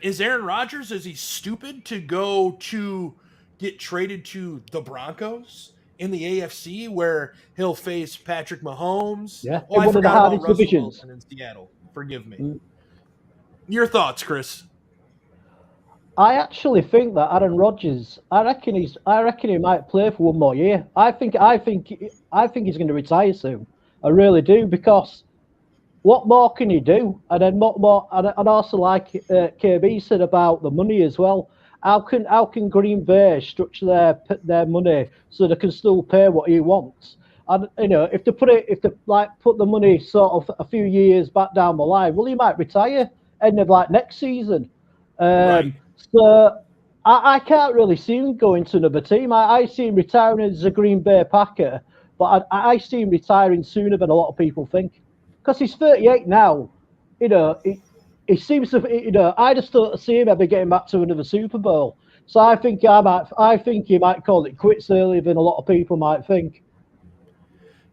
is Aaron Rodgers, is he stupid to go to get traded to the Broncos in the AFC where he'll face Patrick Mahomes? Yeah, I forgot about Russell Wilson in Seattle. Forgive me. Your thoughts, Chris? I actually think that Aaron Rodgers, I reckon he might play for one more year. I think he's going to retire soon. I really do, because what more can you do? And then what more? And also, like KB said about the money as well. How can Green Bay structure their money so they can still pay what he wants? And if they put the money sort of a few years back down the line, well, he might retire end of next season. Right. So I can't really see him going to another team. I see him retiring as a Green Bay Packer, but I see him retiring sooner than a lot of people think. Because he's 38 now, he seems to. I just don't see him ever getting back to another Super Bowl. So I think he might call it quits earlier than a lot of people might think.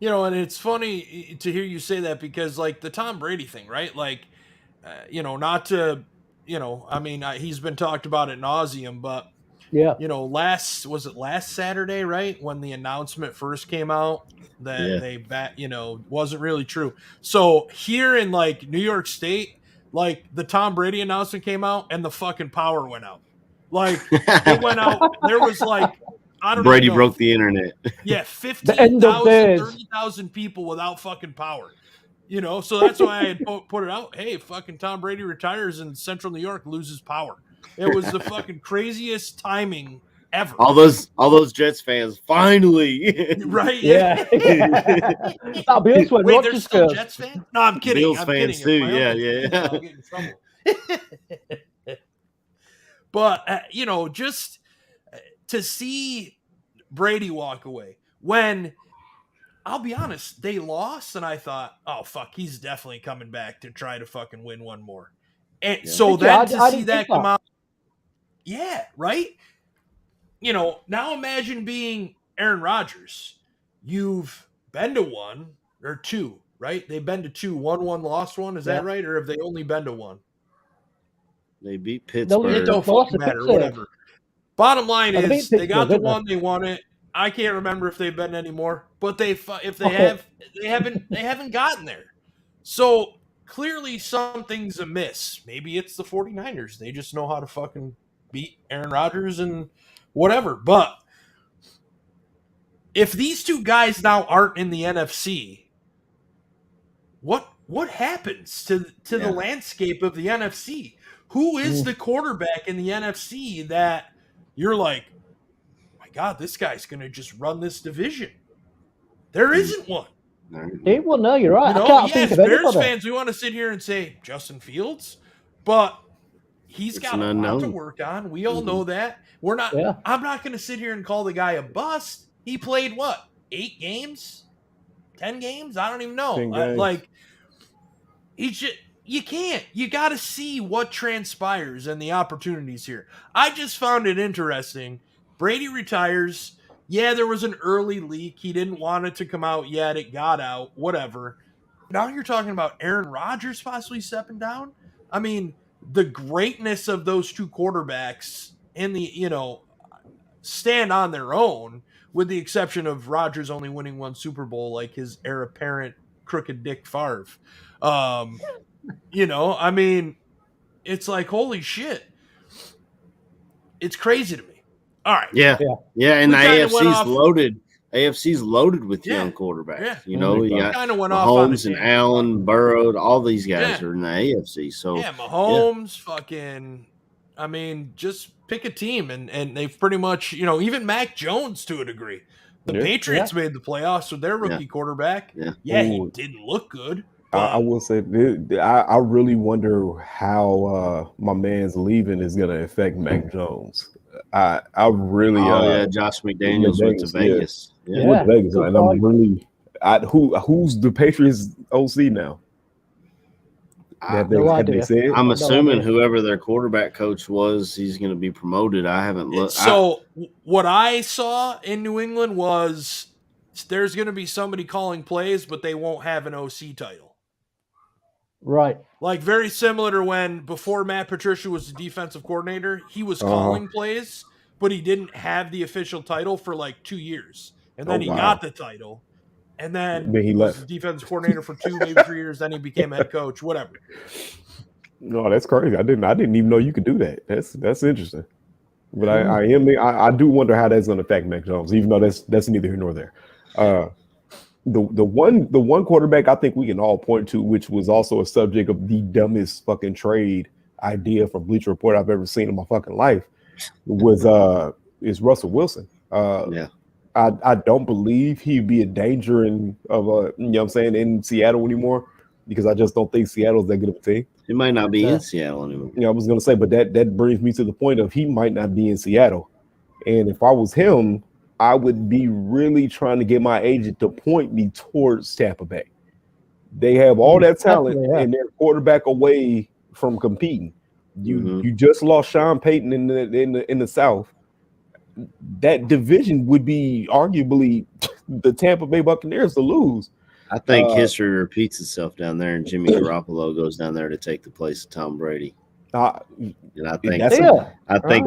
And it's funny to hear you say that, because like the Tom Brady thing, right? Like, not to, I mean, he's been talked about at nauseum, but Yeah. last Saturday, right, when the announcement first came out that they wasn't really true. So here in like New York State, like the Tom Brady announcement came out and the fucking power went out. Like it went out. There was like, I don't Brady even know. broke the internet. Yeah, The end of 30,000 people without fucking power. So that's why I had put it out. Hey, fucking Tom Brady retires and Central New York loses power. It was the fucking craziest timing ever. All those Jets fans finally. Right? Yeah. That Bills one. Wait, there's still Jets fans? No, I'm kidding. Bills I'm fans kidding. too. Yeah. I'll get in trouble. But just to see Brady walk away when, I'll be honest, they lost, and I thought, oh fuck, he's definitely coming back to try to fucking win one more. And so then to see that come out, yeah, right. Now imagine being Aaron Rodgers. You've been to one or two, right? They've been to two, won one, lost one. Is that right, or have they only been to one? They beat Pittsburgh. It don't fucking matter. Whatever. Bottom line is they got the one, they won it. I can't remember if they've been anymore, but if they have, they haven't gotten there. So clearly something's amiss. Maybe it's the 49ers. They just know how to fucking beat Aaron Rodgers and whatever. But if these two guys now aren't in the NFC, what happens to the landscape of the NFC? Who is the quarterback in the NFC that you're like, God, this guy's going to just run this division? There isn't one. Well, no, you're right. I can't think of Bears anybody. fans, we want to sit here and say Justin Fields, but he's got a lot to work on. We all know that. We're not. Yeah. I'm not going to sit here and call the guy a bust. He played what? 8 games? 10 games? I don't even know. You can't. You got to see what transpires and the opportunities here. I just found it interesting. Brady retires. Yeah, there was an early leak. He didn't want it to come out yet. It got out. Whatever. Now you're talking about Aaron Rodgers possibly stepping down. I mean, the greatness of those two quarterbacks in the, stand on their own, with the exception of Rodgers only winning one Super Bowl, like his heir apparent crooked Dick Favre. I mean, it's like, holy shit. It's crazy to me. All right. Yeah. And the AFC's loaded. AFC's loaded with young quarterbacks. Yeah. You got Mahomes and Allen, Burrow, all these guys are in the AFC. So Mahomes, fucking, I mean, just pick a team, and they've pretty much, even Mac Jones to a degree. The Patriots made the playoffs with their rookie quarterback. Yeah, he didn't look good. I will say, I really wonder how my man's leaving is going to affect Mac Jones. I really, Josh McDaniels went to Vegas. Went to Vegas, and I'm really, who's the Patriots OC now? They said? I'm assuming whoever their quarterback coach was, he's going to be promoted. I haven't looked. So what I saw in New England was there's going to be somebody calling plays, but they won't have an OC title. Right. Like very similar to when before Matt Patricia was the defensive coordinator, he was calling plays, but he didn't have the official title for like 2 years. And then he got the title. And then he left. Was the defensive coordinator for 2, maybe 3 years. Then he became head coach, whatever. No, that's crazy. I didn't even know you could do that. That's interesting. But I do wonder how that's going to affect Mac Jones, even though that's neither here nor there. The one quarterback I think we can all point to, which was also a subject of the dumbest fucking trade idea from Bleacher Report I've ever seen in my fucking life, is Russell Wilson. I don't believe he'd be a danger in Seattle anymore, because I just don't think Seattle's that good of a team. He might not be in Seattle anymore. I was going to say, but that brings me to the point of he might not be in Seattle. And if I was him, I would be really trying to get my agent to point me towards Tampa Bay. They have all that talent, and they're quarterback away from competing. You just lost Sean Payton in the South. That division would be arguably the Tampa Bay Buccaneers to lose. I think history repeats itself down there, and Jimmy Garoppolo goes down there to take the place of Tom Brady. And I think That's the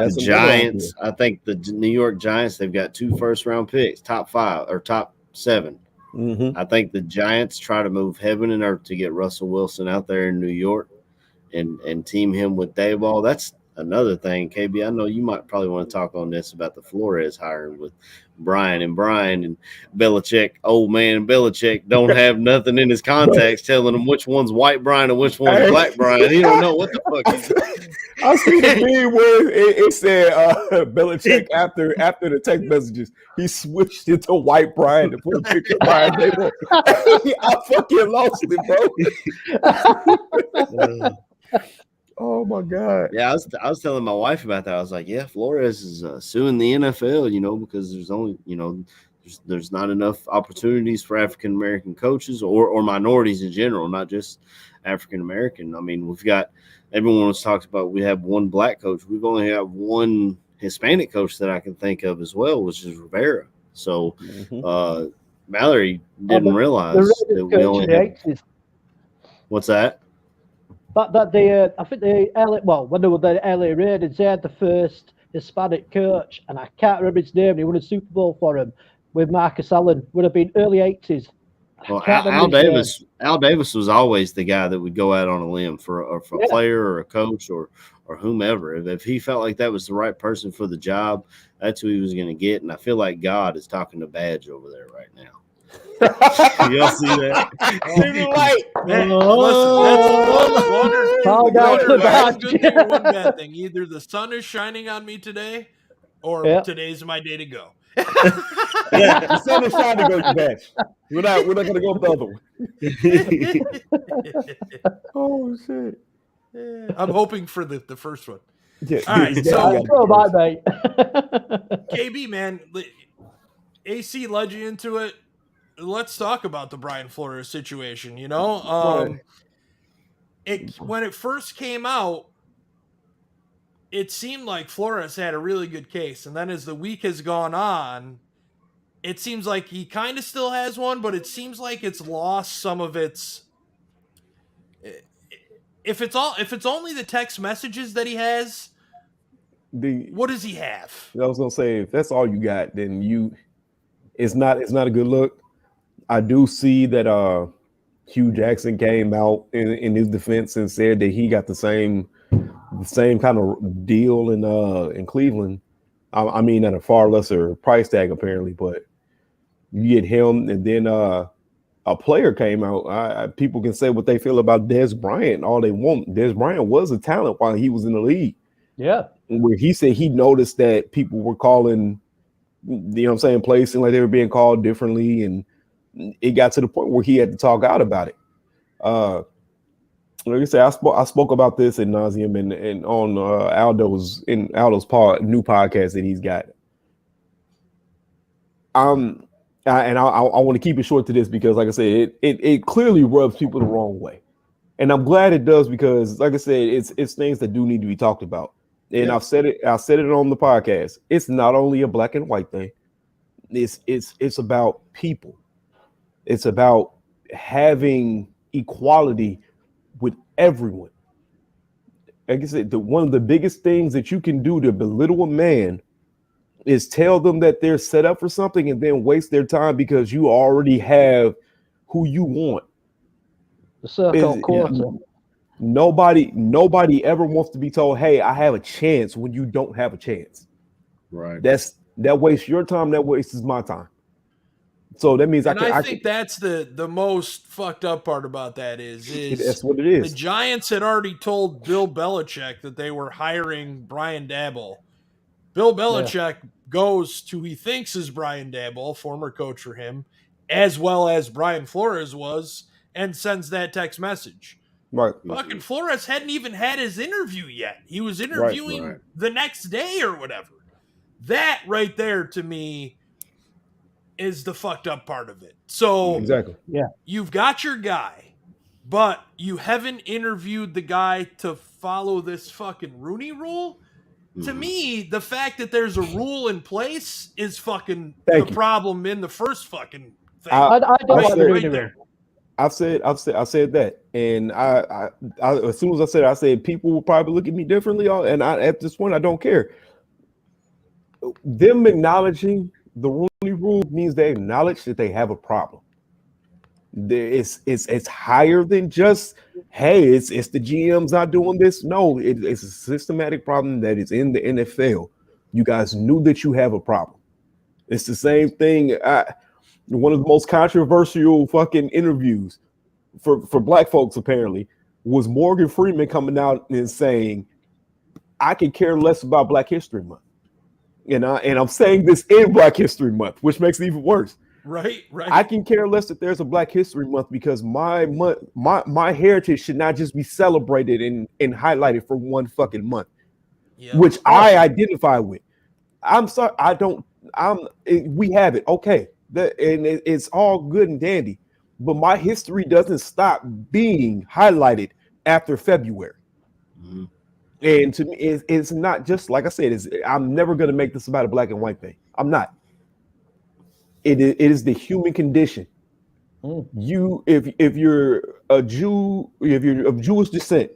a Giants. I think the New York Giants. They've got 2 first-round picks, top 5 or top 7. Mm-hmm. I think the Giants try to move heaven and earth to get Russell Wilson out there in New York and team him with Dayball. That's another thing, KB. I know you might probably want to talk on this about the Flores hiring with Brian and Belichick. Old man Belichick don't have nothing in his contacts telling him which one's white Brian and which one's black Brian. He don't know what the fuck he's doing. I see the meme where it said Belichick after the text messages, he switched it to white Brian to put a picture of Brian Dayball. I fucking lost it, bro. Oh my God! Yeah, I was telling my wife about that. I was like, "Yeah, Flores is suing the NFL, because there's only, there's not enough opportunities for African American coaches or minorities in general, not just African American. I mean, we've got everyone was talks about we have one black coach. We've only got one Hispanic coach that I can think of as well, which is Rivera. So, Mallory didn't realize that we only had. What's that? That the I think the when they were the LA Raiders, they had the first Hispanic coach, and I can't remember his name. He won a Super Bowl for him with Marcus Allen. Would have been early 80s. Well, Al Davis was always the guy that would go out on a limb for a player or a coach or whomever. If he felt like that was the right person for the job, that's who he was going to get. And I feel like God is talking to Badge over there right now. Y'all see that? One bad thing. Either the sun is shining on me today, or today's my day to go. Yeah, the sun is shining to go, Badge. We're not going to go with the other one. Oh shit! Yeah, I'm hoping for the first one. Yeah, all right, so bye, mate. KB, man, AC led you into it. Let's talk about the Brian Flores situation. When it first came out, it seemed like Flores had a really good case, and then as the week has gone on, it seems like he kind of still has one, but it seems like it's lost some of its. If it's only the text messages that he has, what does he have? I was gonna say, if that's all you got, then it's not a good look. I do see that Hugh Jackson came out in his defense and said that he got the same kind of deal in Cleveland. I mean, at a far lesser price tag apparently, but you get him, and then a player came out. People can say what they feel about Dez Bryant all they want. Dez Bryant was a talent while he was in the league. Yeah, where he said he noticed that people were calling, plays seemed like they were being called differently, and it got to the point where he had to talk out about it. Like I said, I spoke about this ad nauseum and on Aldo's new podcast that he's got. I want to keep it short to this because, like I said, it clearly rubs people the wrong way, and I'm glad it does because, like I said, it's things that do need to be talked about. And yeah. I've said it on the podcast. It's not only a black and white thing. It's about people. It's about having equality with everyone. Like I said, one of the biggest things that you can do to belittle a man is tell them that they're set up for something and then waste their time because you already have who you want. The so-called quarter. Nobody ever wants to be told, hey, I have a chance when you don't have a chance. Right. That wastes your time, that wastes my time. So that means I think that's the most fucked up part about that is that's what it is. The Giants had already told Bill Belichick that they were hiring Brian Daboll. Bill Belichick goes to he thinks is Brian Daboll, former coach for him, as well as Brian Flores was, and sends that text message. Right. Fucking Flores hadn't even had his interview yet. He was interviewing the next day or whatever. That right there to me is the fucked up part of it. So exactly. Yeah. You've got your guy, but you haven't interviewed the guy to follow this fucking Rooney rule. Mm-hmm. To me, the fact that there's a rule in place is fucking the problem in the first fucking thing. I don't like the Rooney rule. I said that, and I as soon as I said people will probably look at me differently. And at this point, I don't care. Them acknowledging the Rooney Rule means they acknowledge that they have a problem. It's higher than just, hey, it's the GM's not doing this. No, it's a systematic problem that is in the NFL. You guys knew that you have a problem. It's the same thing. One of the most controversial fucking interviews for black folks apparently was Morgan Freeman coming out and saying, I can care less about Black History Month. And I'm saying this in Black History Month, which makes it even worse. Right. I can care less that there's a Black History Month because my heritage should not just be celebrated and highlighted for one fucking month, which I identify with. I'm sorry, we have it. Okay. It's all good and dandy, but my history doesn't stop being highlighted after February. Mm-hmm. And to me, it's not just, like I said, I'm never going to make this about a black and white thing. I'm not. It is the human condition. If you're a Jew, if you're of Jewish descent,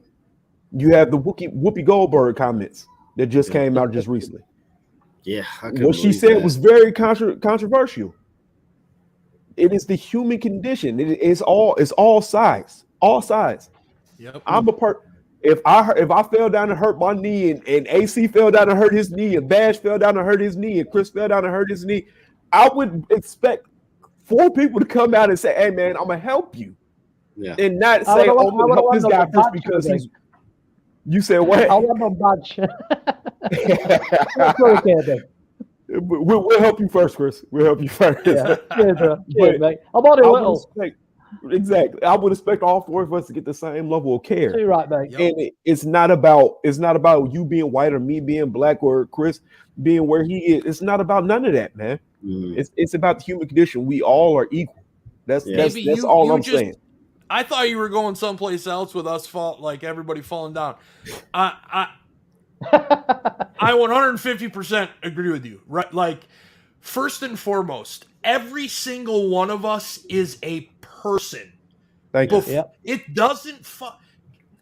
you have the Whoopi Goldberg comments that just came out just recently. Yeah, what she said was very controversial. It is the human condition. It's all sides. Yep. I'm a part. If I fell down and hurt my knee, and AC fell down and hurt his knee, and Bash fell down and hurt his knee, and Chris fell down and hurt his knee, I would expect 4 people to come out and say, "Hey, man, I'm gonna help you," and not say, "Oh, I'm gonna help this guy just because he's." You said what? I want no badge. We'll help you first, Chris. We'll help you first. Yeah, bro. Mate. I'm already little. Exactly. I would expect all 4 of us to get the same level of care. You're right, mate. And it's not about you being white or me being black or Chris being where he is. It's not about none of that, man. It's about the human condition. We all are equal. That's all I'm saying. I thought you were going someplace else with us everybody falling down. I 150% agree with you. Right? Like, first and foremost, every single one of us is a person. Thank you. It doesn't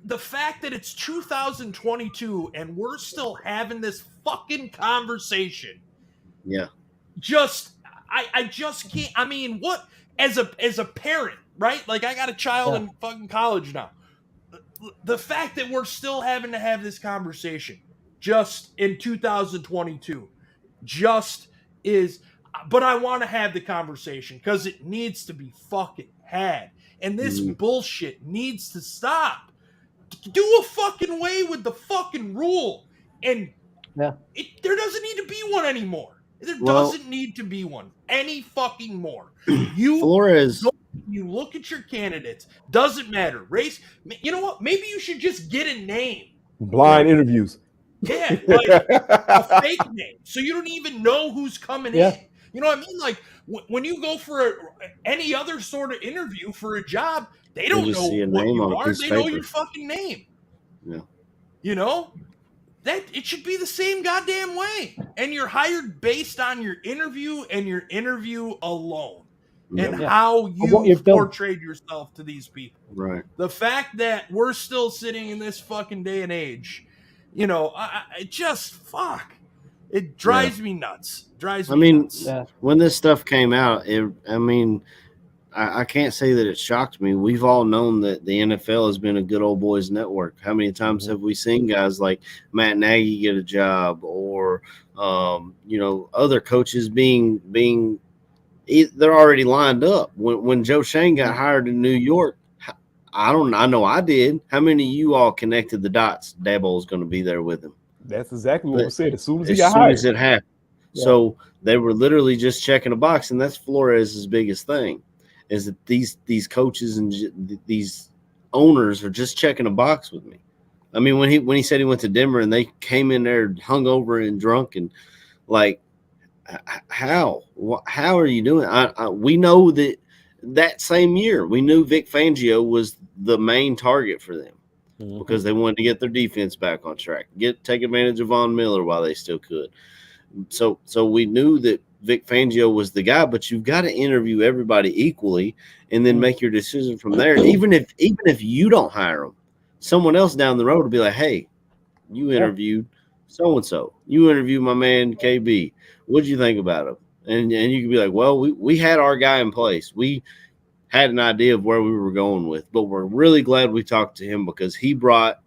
the fact that it's 2022 and we're still having this fucking conversation. Yeah. I just can't. I mean, what as a parent, right? Like, I got a child in fucking college now. The fact that we're still having to have this conversation just in 2022 just is, but I want to have the conversation because it needs to be fucking had. And this bullshit needs to stop. Do a fucking way with the fucking rule. And there doesn't need to be one anymore. There doesn't need to be one any fucking more. Flores. You look at your candidates. Doesn't matter. Race. You know what? Maybe you should just get a name. Blind interviews. Yeah, like a fake name. So you don't even know who's coming in. You know what I mean? Like, when you go for any other sort of interview for a job, they don't know what you are. They know your fucking name. Yeah. You know? That it should be the same goddamn way. And you're hired based on your interview and your interview alone. And how you've portrayed yourself to these people. Right. The fact that we're still sitting in this fucking day and age, you know, it just it drives me nuts. Nuts. When this stuff came out, I can't say that it shocked me. We've all known that the NFL has been a good old boys network. How many times have we seen guys like Matt Nagy get a job, or other coaches being they're already lined up. When Joe Shane got hired in New York, I know I did. How many of you all connected the dots? Dabo is going to be there with him. That's exactly what we said. As soon as he got hired. As soon as it happened. Yeah. So they were literally just checking a box, and that's Flores' biggest thing, is that these coaches and these owners are just checking a box with me. I mean, when he said he went to Denver and they came in there hungover and drunk and like, how are you doing? We know that same year we knew Vic Fangio was the main target for them because they wanted to get their defense back on track, take advantage of Von Miller while they still could. So we knew that Vic Fangio was the guy, but you've got to interview everybody equally and then make your decision from there. Even if you don't hire them, someone else down the road will be like, hey, you interviewed so-and-so. You interviewed my man KB. What'd you think about him? And you can be like, well, we had our guy in place. We had an idea of where we were going with, but we're really glad we talked to him because he brought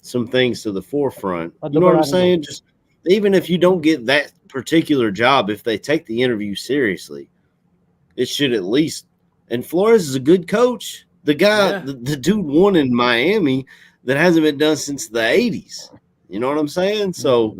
some things to the forefront. You know what I'm saying? Just even if you don't get that particular job, if they take the interview seriously, it should at least. And Flores is a good coach. The guy, the dude won in Miami that hasn't been done since the 80s. You know what I'm saying? So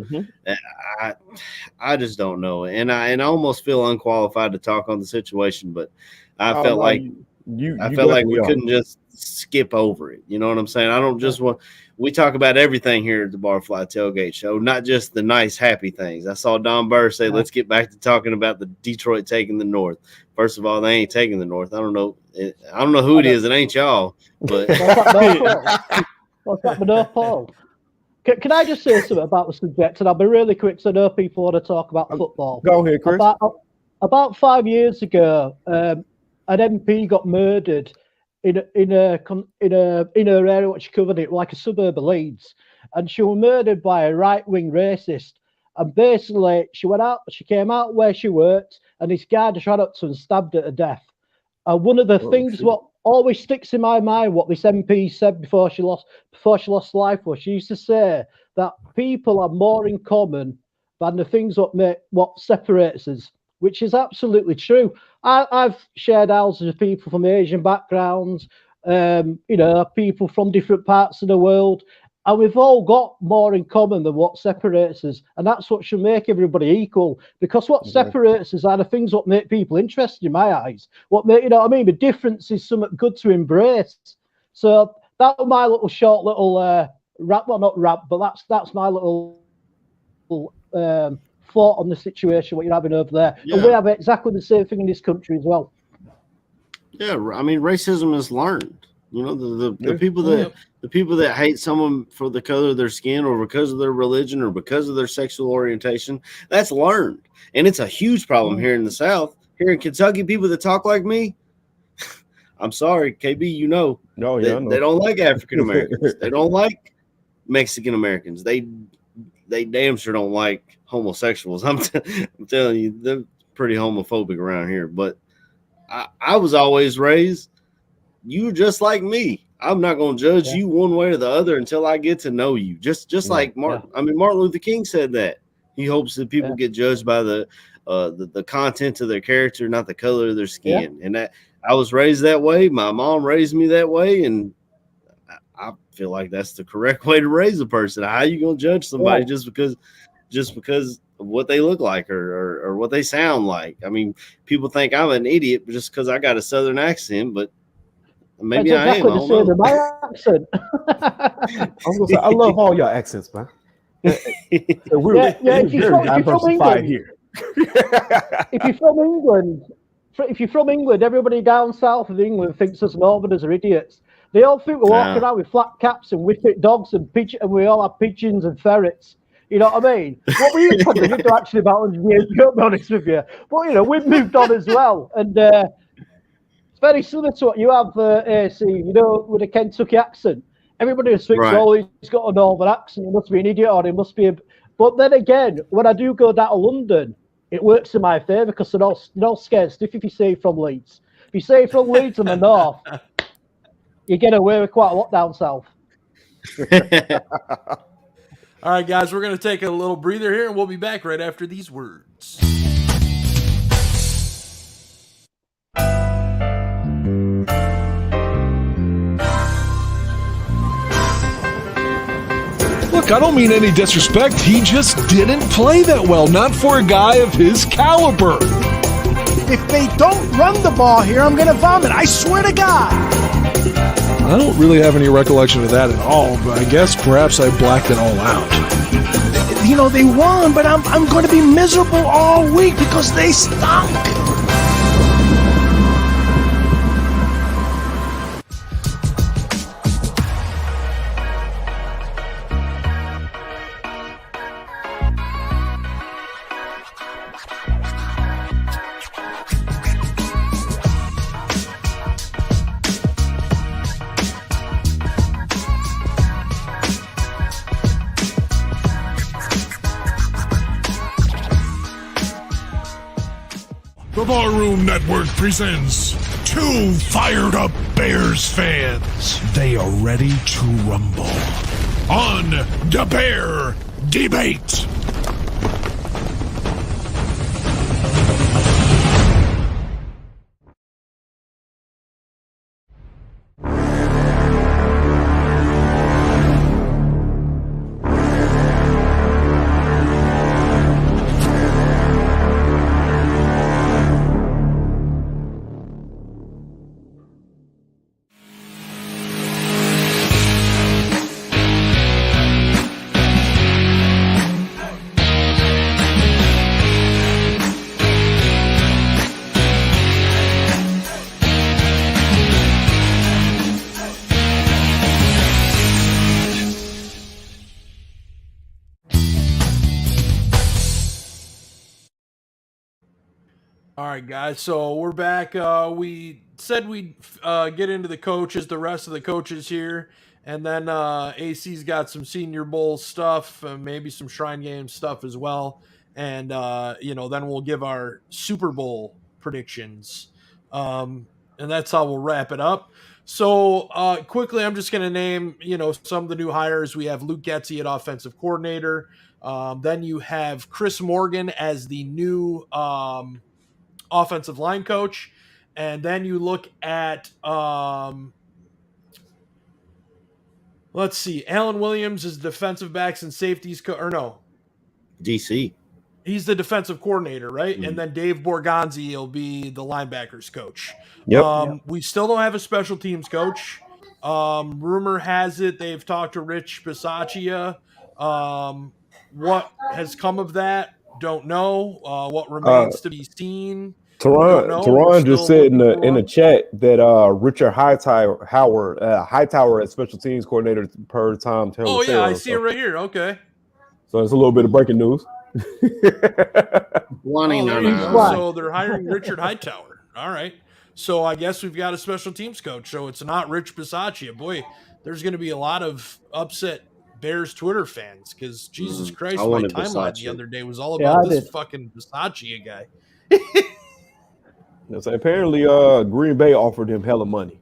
I just don't know. And I almost feel unqualified to talk on the situation, but I felt like we couldn't just skip over it. You know what I'm saying? I don't just want – we talk about everything here at the Barfly Tailgate Show, not just the nice, happy things. I saw Don Burr say, let's get back to talking about the Detroit taking the North. First of all, they ain't taking the North. I don't know who it is. It ain't y'all. But what's that, North Pole? Can I just say something about the subject? And I'll be really quick because I know people want to talk about football. Go ahead, Chris. About 5 years ago, an MP got murdered in her area, what she covered it like a suburb of Leeds, and she was murdered by a right-wing racist. And basically, she came out where she worked, and this guy just ran up to her and stabbed her to death. And one of the things what always sticks in my mind, what this MP said before she lost life, was she used to say that people are more in common than the things what separates us, which is absolutely true. I've shared houses with people from Asian backgrounds, people from different parts of the world, and we've all got more in common than what separates us, and that's what should make everybody equal. Because what separates us are the things what make people interested in my eyes. What make The difference is something good to embrace. So that was my little short rap. Well, not rap, but that's my little thought on the situation what you're having over there. Yeah. And we have exactly the same thing in this country as well. Yeah, racism is learned. The people that hate someone for the color of their skin or because of their religion or because of their sexual orientation, that's learned. And it's a huge problem here in the South. Here in Kentucky, people that talk like me, I'm sorry, KB, they don't like African Americans. They don't like Mexican Americans. They damn sure don't like homosexuals. I'm telling you, they're pretty homophobic around here. But I was always raised, you're just like me. I'm not going to judge you one way or the other until I get to know you. Just like Martin. I mean, Martin Luther King said that. He hopes that people get judged by the content of their character, not the color of their skin. And that I was raised that way. My mom raised me that way, and I feel like that's the correct way to raise a person. How are you going to judge somebody just because of what they look like or what they sound like? I mean, people think I'm an idiot just because I got a Southern accent, but maybe that's exactly I am. The same in my accent. I was gonna say, I love all your accents, man. We're if you're diversified here. If you're from England, everybody down south of England thinks us Northerners are idiots. They all think we're walking around with flat caps and whippet dogs and we all have pigeons and ferrets. You know what I mean? What we probably did actually about 100 years ago, to be honest with you. But we've moved on as well, and it's very similar to what you have, AC. With a Kentucky accent. Everybody thinks, he's got a northern accent. He must be an idiot, or he must be. But then again, when I do go down to London, it works in my favour because they're all scared stiff if you say from Leeds. If you say from Leeds in the north, you get away with quite a lot down south. All right, guys, we're going to take a little breather here, and we'll be back right after these words. Look, I don't mean any disrespect. He just didn't play that well, not for a guy of his caliber. If they don't run the ball here, I'm going to vomit. I swear to God. I don't really have any recollection of that at all, but I guess perhaps I blacked it all out. They won, but I'm going to be miserable all week because they stunk. The Barroom Network presents two fired up Bears fans. They are ready to rumble on the Bear Debate. All right, guys. So we're back. We said we'd get into the coaches, the rest of the coaches here, and then AC's got some Senior Bowl stuff, maybe some Shrine Game stuff as well, and then we'll give our Super Bowl predictions, and that's how we'll wrap it up. So quickly, I'm just going to name some of the new hires. We have Luke Getsy at offensive coordinator. Then you have Chris Morgan as the new offensive line coach, and then you look at let's see, Alan Williams is defensive backs and safeties DC. He's the defensive coordinator, right? And then Dave Borgonzi will be the linebackers coach. Yep. We still don't have a special teams coach. Rumor has it they've talked to Rich Bisaccia. What has come of that? Don't know. What remains to be seen? Teron just said in the chat that Richard Hightower as special teams coordinator per Tom Taylor. Oh yeah, I see it right here. Okay. So it's a little bit of breaking news. So they're hiring Richard Hightower. All right. So I guess we've got a special teams coach. So it's not Rich Bisaccia. Boy, there's going to be a lot of upset Bears Twitter fans because Jesus Christ, my timeline the other day was all about this fucking Bisaccia guy. So apparently, Green Bay offered him hella money,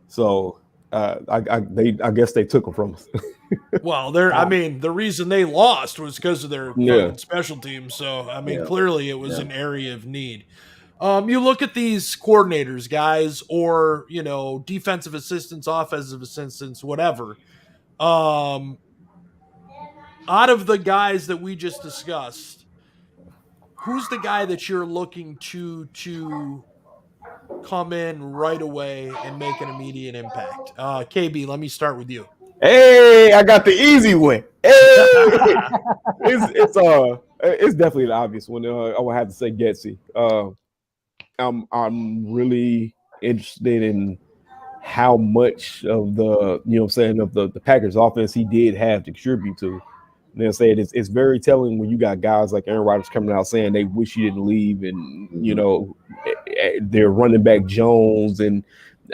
so I guess they took him from us. Well, the reason they lost was because of their fucking special teams. So clearly it was an area of need. You look at these coordinators, guys, or defensive assistants, offensive assistants, whatever. Out of the guys that we just discussed, who's the guy that you're looking to come in right away and make an immediate impact? KB, let me start with you. Hey, I got the easy one. Hey, it's definitely the obvious one. I would have to say Getsy. I'm really interested in how much of the of the Packers offense he did have to contribute to. They'll say it's very telling when you got guys like Aaron Rodgers coming out saying they wish he didn't leave, and they're running back Jones and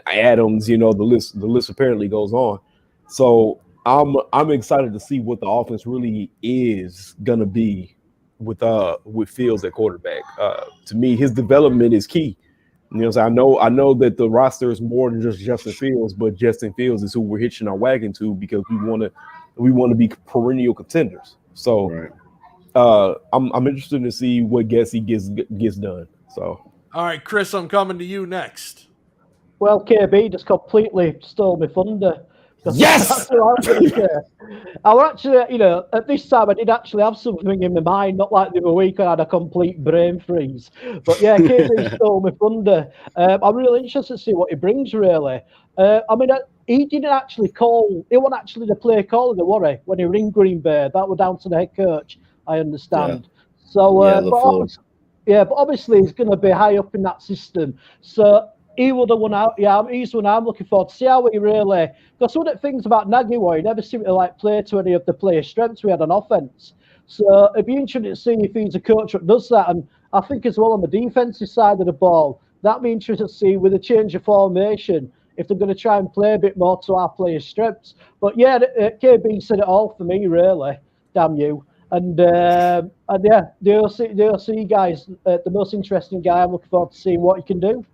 Adams. The list apparently goes on. So I'm excited to see what the offense really is gonna be with Fields at quarterback. To me, his development is key. So I know that the roster is more than just Justin Fields, but Justin Fields is who we're hitching our wagon to because we want to be perennial contenders. So I'm interested to see what Getsy gets done. So all right, Chris, I'm coming to you next. Well, KB just completely stole my thunder. Yes! That's what I was going to say. I was actually, at this time, I did actually have something in my mind, not like the other week I had a complete brain freeze. But yeah, KB stole my thunder. I'm really interested to see what he brings, really. He didn't actually he wasn't actually the play caller, was he, when he was in Green Bay? That was down to the head coach, I understand. Yeah. So, but obviously he's going to be high up in that system. So he would have won out. Yeah, he's one I'm looking forward to see how he really. Because one of the things about Nagy was he never seemed to play to any of the player strengths we had on offense. So it'd be interesting to see if he's a coach that does that. And I think as well on the defensive side of the ball, that'd be interesting to see with a change of formation if they're going to try and play a bit more to our players' strengths. But yeah, KB said it all for me, really. Damn you. And yeah, the OC guys, the most interesting guy. I'm looking forward to seeing what he can do.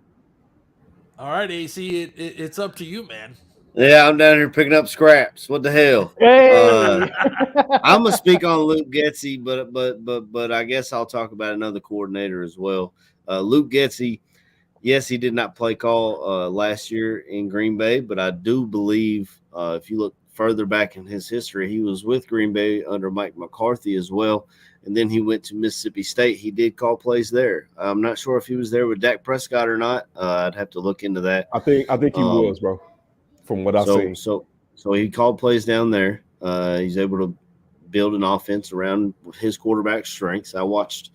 All right, AC, it's up to you, man. Yeah, I'm down here picking up scraps. What the hell? Hey, I'm gonna speak on Luke Getsy, but I guess I'll talk about another coordinator as well. Luke Getsy, yes, he did not play call last year in Green Bay, but I do believe if you look further back in his history, he was with Green Bay under Mike McCarthy as well, and then he went to Mississippi State. He did call plays there. I'm not sure if he was there with Dak Prescott or not. I'd have to look into that. I think he was, bro. From what I've seen. So he called plays down there. He's able to build an offense around his quarterback strengths. I watched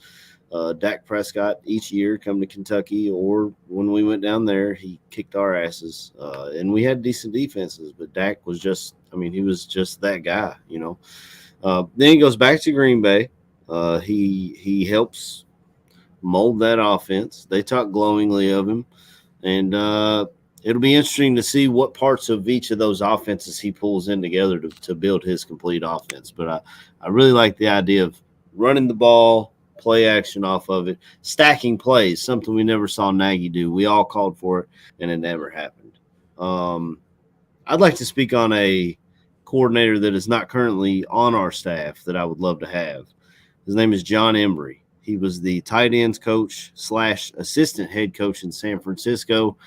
Dak Prescott each year come to Kentucky, or when we went down there, he kicked our asses. And we had decent defenses, but Dak was just, he was just that guy, you know. Then he goes back to Green Bay. He helps mold that offense. They talk glowingly of him. And it'll be interesting to see what parts of each of those offenses he pulls in together to build his complete offense. But I really like the idea of running the ball, play action off of it, stacking plays, something we never saw Nagy do. We all called for it, and it never happened. I'd like to speak on a coordinator that is not currently on our staff that I would love to have. His name is John Embry. He was the tight ends coach / assistant head coach in San Francisco.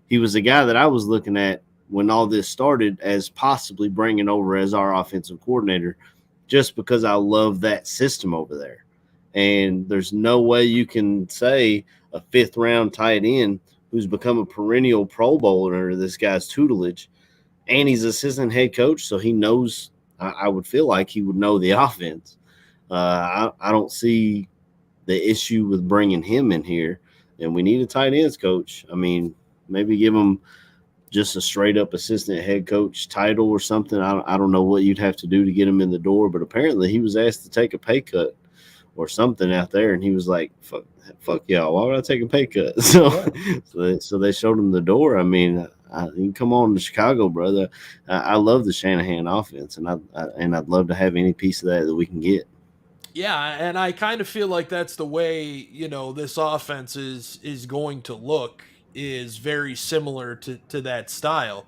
He was the guy that I was looking at when all this started as possibly bringing over as our offensive coordinator, just because I love that system over there. And there's no way you can say a 5th round tight end who's become a perennial Pro Bowler under this guy's tutelage, and he's assistant head coach, so he knows. I would feel like he would know the offense. I don't see the issue with bringing him in here, and we need a tight ends coach. Maybe give him just a straight up assistant head coach title or something. I don't know what you'd have to do to get him in the door, but apparently he was asked to take a pay cut or something out there, and he was like, fuck y'all, why would I take a pay cut? So they showed him the door. You can come on to Chicago, brother. I love the Shanahan offense, and I'd love to have any piece of that we can get. Yeah, and I kind of feel like that's the way, this offense is going to look, is very similar to that style.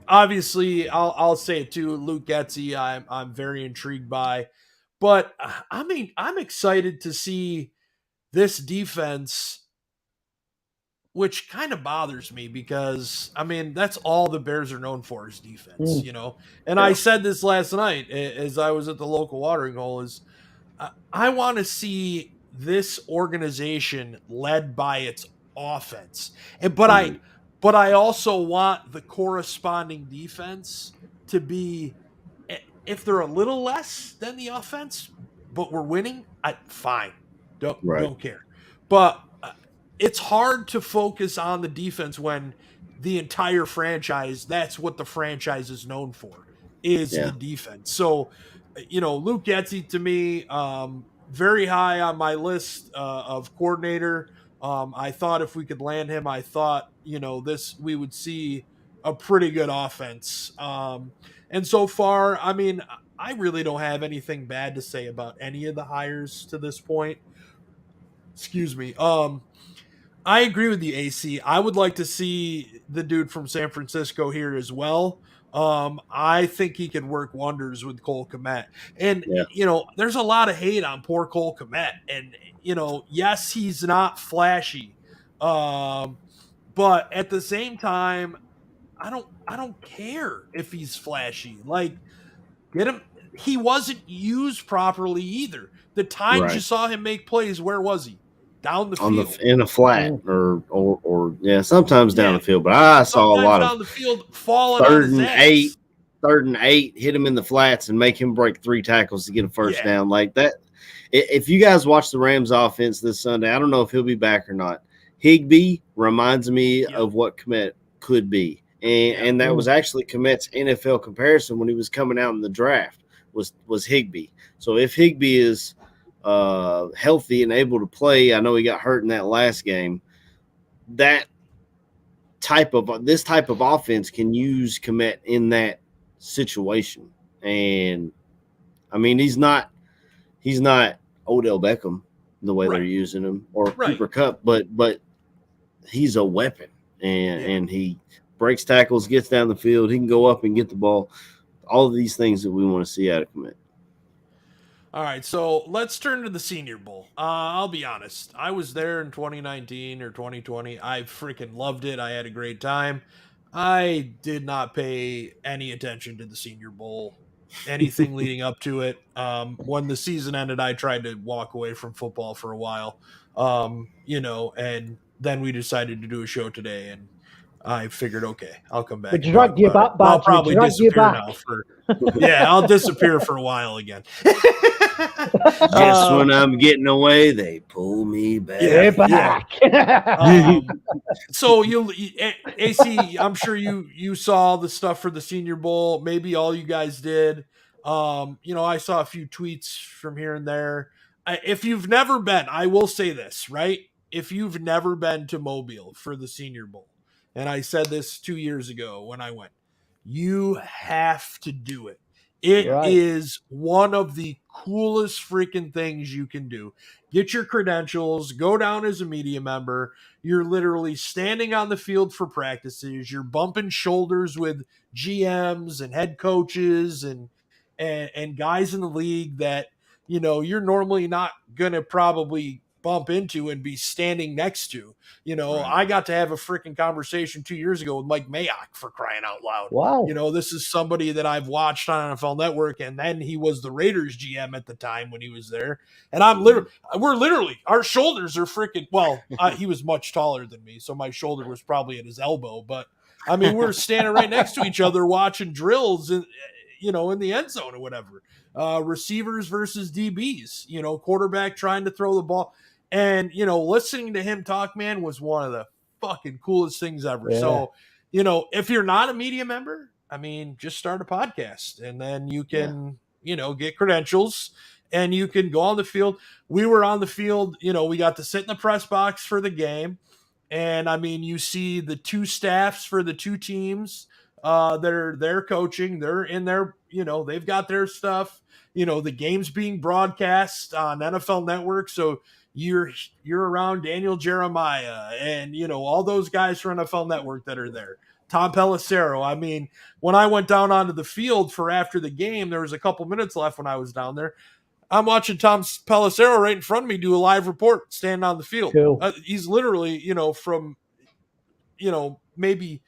Obviously, I'll say it too, Luke Getsy, I'm very intrigued by, but I'm excited to see this defense, which kind of bothers me because that's all the Bears are known for is defense, And I said this last night as I was at the local watering hole is I want to see this organization led by its offense. But I also want the corresponding defense to be, if they're a little less than the offense, but we're winning, fine. Don't care. But it's hard to focus on the defense when the entire franchise, that's what the franchise is known for, is the defense. So, Luke Getsy to me, very high on my list of coordinator. I thought if we could land him, I thought, we would see a pretty good offense. And so far, I really don't have anything bad to say about any of the hires to this point. Excuse me. I agree with the AC. I would like to see the dude from San Francisco here as well. I think he could work wonders with Cole Kmet. And, there's a lot of hate on poor Cole Kmet. And, yes, he's not flashy. But at the same time, I don't care if he's flashy. Like, get him. He wasn't used properly either. The times you saw him make plays, where was he? Down the field. In a flat or sometimes down the field. But I saw a lot down of the field falling on his ass. 3rd and 8, hit him in the flats and make him break 3 tackles to get a first down like that. If you guys watch the Rams offense this Sunday, I don't know if he'll be back or not. Higbee reminds me of what Kmet could be. And that was actually Kmet's NFL comparison when he was coming out in the draft was Higbee. So if Higbee is healthy and able to play, I know he got hurt in that last game, this type of offense can use Kmet in that situation. And he's not he's not Odell Beckham the way Right. they're using him, or Right. Cooper Kupp, but he's a weapon, and he breaks tackles, gets down the field. He can go up and get the ball. All of these things that we want to see out of Kmet. All right, so let's turn to the Senior Bowl. I'll be honest. I was there in 2019 or 2020. I freaking loved it. I had a great time. I did not pay any attention to the Senior Bowl, anything leading up to it. When the season ended, I tried to walk away from football for a while, and then we decided to do a show today, and I figured, okay, I'll come back. We and talk dragged you about back, it. I'll Badge. We probably dragged you disappear back. now I'll disappear for a while again. Just when I'm getting away, they pull me back. Get back. So AC, I'm sure you saw the stuff for the Senior Bowl. Maybe all you guys did. I saw a few tweets from here and there. If you've never been, I will say this, right? If you've never been to Mobile for the Senior Bowl, and I said this 2 years ago when I went, you have to do it. It is one of the coolest freaking things you can do. Get your credentials, go down as a media member. You're literally standing on the field for practices. You're bumping shoulders with GMs and head coaches and guys in the league that, you're normally not going to probably bump into and be standing next to. I got to have a freaking conversation 2 years ago with Mike Mayock, for crying out loud. Wow. This is somebody that I've watched on NFL Network, and then he was the Raiders GM at the time when he was there. And our shoulders are freaking, he was much taller than me, so my shoulder was probably at his elbow, but I mean, we're standing right next to each other watching drills in the end zone or whatever. Receivers versus DBs, quarterback trying to throw the ball. And, listening to him talk, man, was one of the fucking coolest things ever. Yeah. So, if you're not a media member, I mean, just start a podcast and then you can, get credentials and you can go on the field. We were on the field, we got to sit in the press box for the game. And I mean, you see the two staffs for the two teams they're coaching. They're in there, they've got their stuff. The game's being broadcast on NFL Network. So you're around Daniel Jeremiah and, all those guys for NFL Network that are there. Tom Pelissero. I mean, when I went down onto the field for after the game, there was a couple minutes left when I was down there. I'm watching Tom Pelissero right in front of me do a live report standing on the field. Cool. He's literally, from, maybe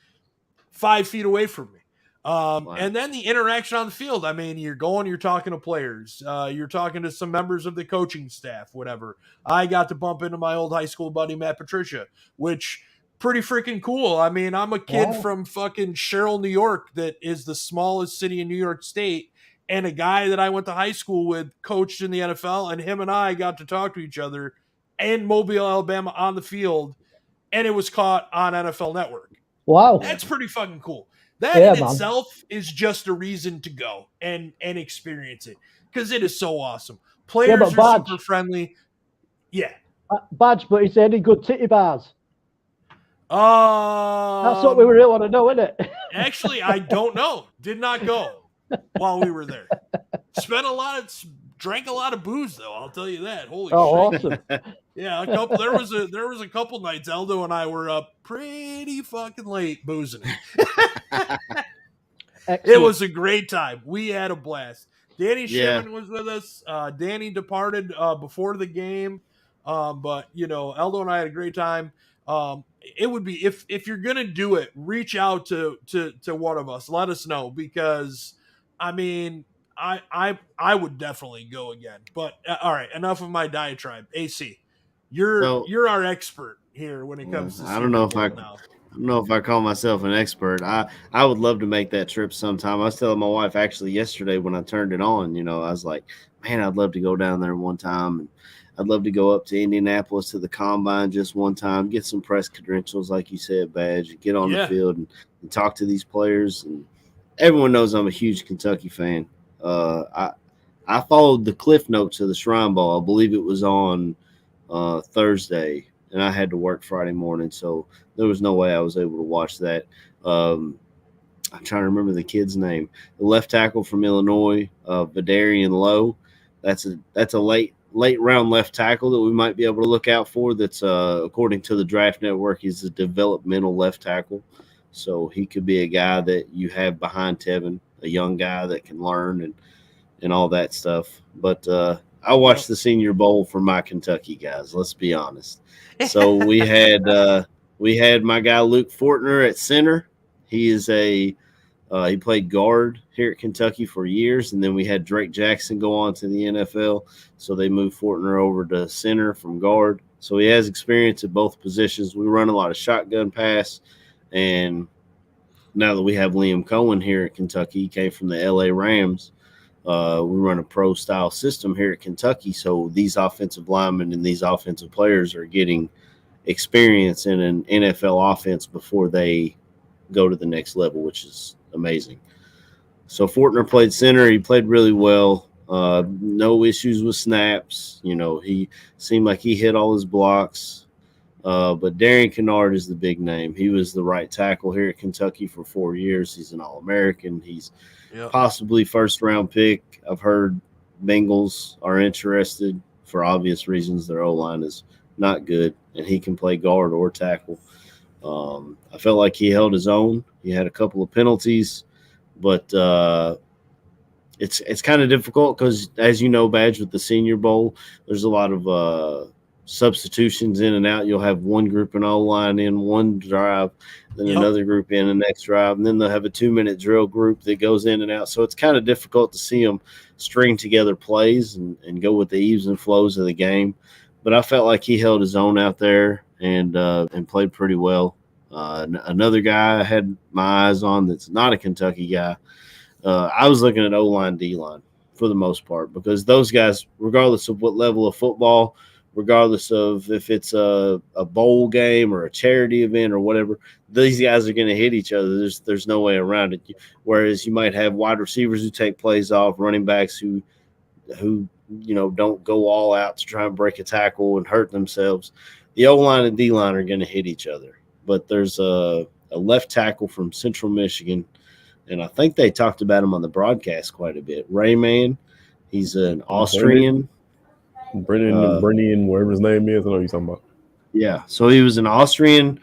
5 feet away from me. Wow. And then the interaction on the field. I mean, you're talking to players, you're talking to some members of the coaching staff, whatever. I got to bump into my old high school buddy, Matt Patricia, which pretty freaking cool. I mean, I'm a kid from fucking Sherrill, New York, that is the smallest city in New York State. And a guy that I went to high school with coached in the NFL, and him and I got to talk to each other in Mobile, Alabama on the field. And it was caught on NFL Network. Wow. That's pretty fucking cool. That in itself is just a reason to go and experience it because it is so awesome. Players are super friendly. Yeah. Badge, but is there any good titty bars? That's what we really want to know, isn't it? Actually, I don't know. Did not go while we were there. Drank a lot of booze though. I'll tell you that. Holy shit! Awesome. Yeah, there was a couple nights Eldo and I were up pretty fucking late boozing it. It was a great time. We had a blast. Danny Sherman was with us. Danny departed before the game, but Eldo and I had a great time. It would be if you're gonna do it, reach out to one of us. Let us know because I mean. I would definitely go again, but all right. Enough of my diatribe. AC, you're our expert here when it comes to. I don't know if I call myself an expert. I would love to make that trip sometime. I was telling my wife actually yesterday when I turned it on. I was like, man, I'd love to go down there one time, and I'd love to go up to Indianapolis to the combine just one time, get some press credentials, like you said, Badge, get on the field and talk to these players. And everyone knows I'm a huge Kentucky fan. I followed the cliff notes of the Shrine Bowl. I believe it was on Thursday, and I had to work Friday morning, so there was no way I was able to watch that. I'm trying to remember the kid's name. The left tackle from Illinois, Vidarian Lowe. that's a late round left tackle that we might be able to look out for. That's according to the Draft Network, he's a developmental left tackle, so he could be a guy that you have behind Tevin, a young guy that can learn and all that stuff. But I watched the Senior Bowl for my Kentucky guys. Let's be honest. So we had my guy Luke Fortner at center. He is he played guard here at Kentucky for years, and then we had Drake Jackson go on to the NFL. So they moved Fortner over to center from guard. So he has experience at both positions. We run a lot of shotgun pass, and now that we have Liam Cohen here at Kentucky, he came from the LA Rams. We run a pro-style system here at Kentucky, so these offensive linemen and these offensive players are getting experience in an NFL offense before they go to the next level, which is amazing. So Fortner played center. He played really well. No issues with snaps. He seemed like he hit all his blocks. But Darian Kennard is the big name. He was the right tackle here at Kentucky for 4 years. He's an All-American. He's possibly first-round pick. I've heard Bengals are interested for obvious reasons. Their O-line is not good, and he can play guard or tackle. I felt like he held his own. He had a couple of penalties, but it's kind of difficult because, as you know, Badge, with the Senior Bowl, there's a lot of substitutions in and out. You'll have one group in O-line in one drive, then another group in the next drive, and then they'll have a 2-minute drill group that goes in and out. So it's kind of difficult to see them string together plays and go with the ebbs and flows of the game. But I felt like he held his own out there and played pretty well. Another guy I had my eyes on that's not a Kentucky guy, I was looking at O-line, D-line for the most part, because those guys, regardless of what level of football, regardless of if it's a bowl game or a charity event or whatever, these guys are going to hit each other. There's no way around it. Whereas you might have wide receivers who take plays off, running backs who don't go all out to try and break a tackle and hurt themselves. The O-line and D-line are going to hit each other. But there's a left tackle from Central Michigan, and I think they talked about him on the broadcast quite a bit. Rayman, he's an Austrian. Brennan, whatever his name is, I know you're talking about. Yeah, so he was an Austrian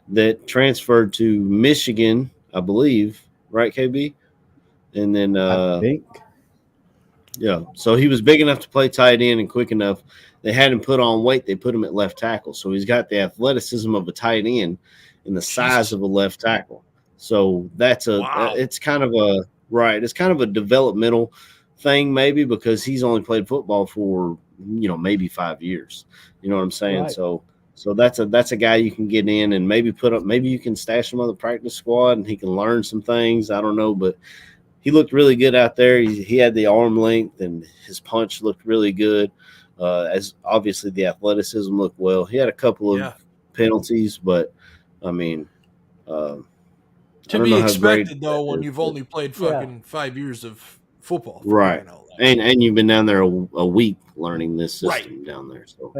that transferred to Michigan, I believe, right, KB? And then I think. Yeah, so he was big enough to play tight end and quick enough. They had him put on weight. They put him at left tackle. So he's got the athleticism of a tight end and the size of a left tackle. So it's kind of a developmental thing maybe, because he's only played football for, maybe 5 years. You know what I'm saying? Right. So that's a guy you can get in and maybe maybe you can stash him on the practice squad and he can learn some things. I don't know, but he looked really good out there. He had the arm length and his punch looked really good. As obviously the athleticism looked well. He had a couple of penalties, but I mean, to be expected though when you've only played fucking 5 years of football, right? And you've been down there a week learning this system down there. So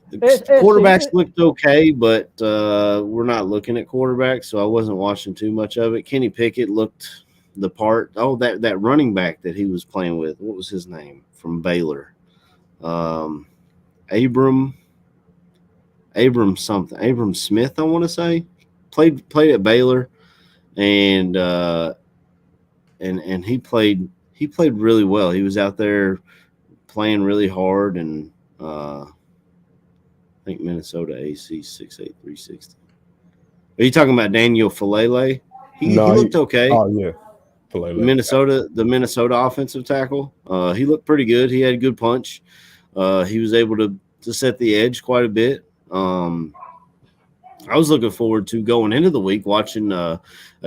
the quarterbacks looked okay, but we're not looking at quarterbacks, so I wasn't watching too much of it. Kenny Pickett looked the part. Oh, that running back that he was playing with, what was his name from Baylor? Abram Smith, I want to say, played at Baylor, and he played really well. He was out there playing really hard, and I think Minnesota AC 6'8", 360. Are you talking about Daniel Falele? He looked okay. Oh yeah, Falele. The Minnesota offensive tackle. He looked pretty good. He had a good punch. He was able to set the edge quite a bit. I was looking forward to going into the week watching a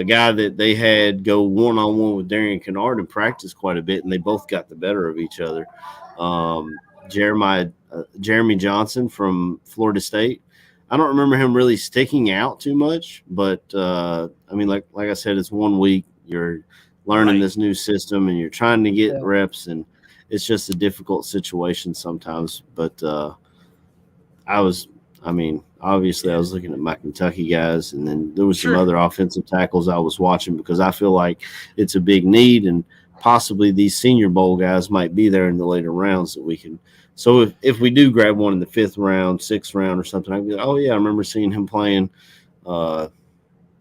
guy that they had go one-on-one with Darian Kennard in practice quite a bit, and they both got the better of each other. Jeremy Johnson from Florida State. I don't remember him really sticking out too much, but I mean, like I said, it's 1 week. You're learning this new system, and you're trying to get reps, and it's just a difficult situation sometimes. But obviously I was looking at my Kentucky guys, and then there was some other offensive tackles I was watching because I feel like it's a big need. And possibly these Senior Bowl guys might be there in the later rounds that we can. So if we do grab one in the 5th round, 6th round, or something, I'd be like, oh yeah, I remember seeing him playing, you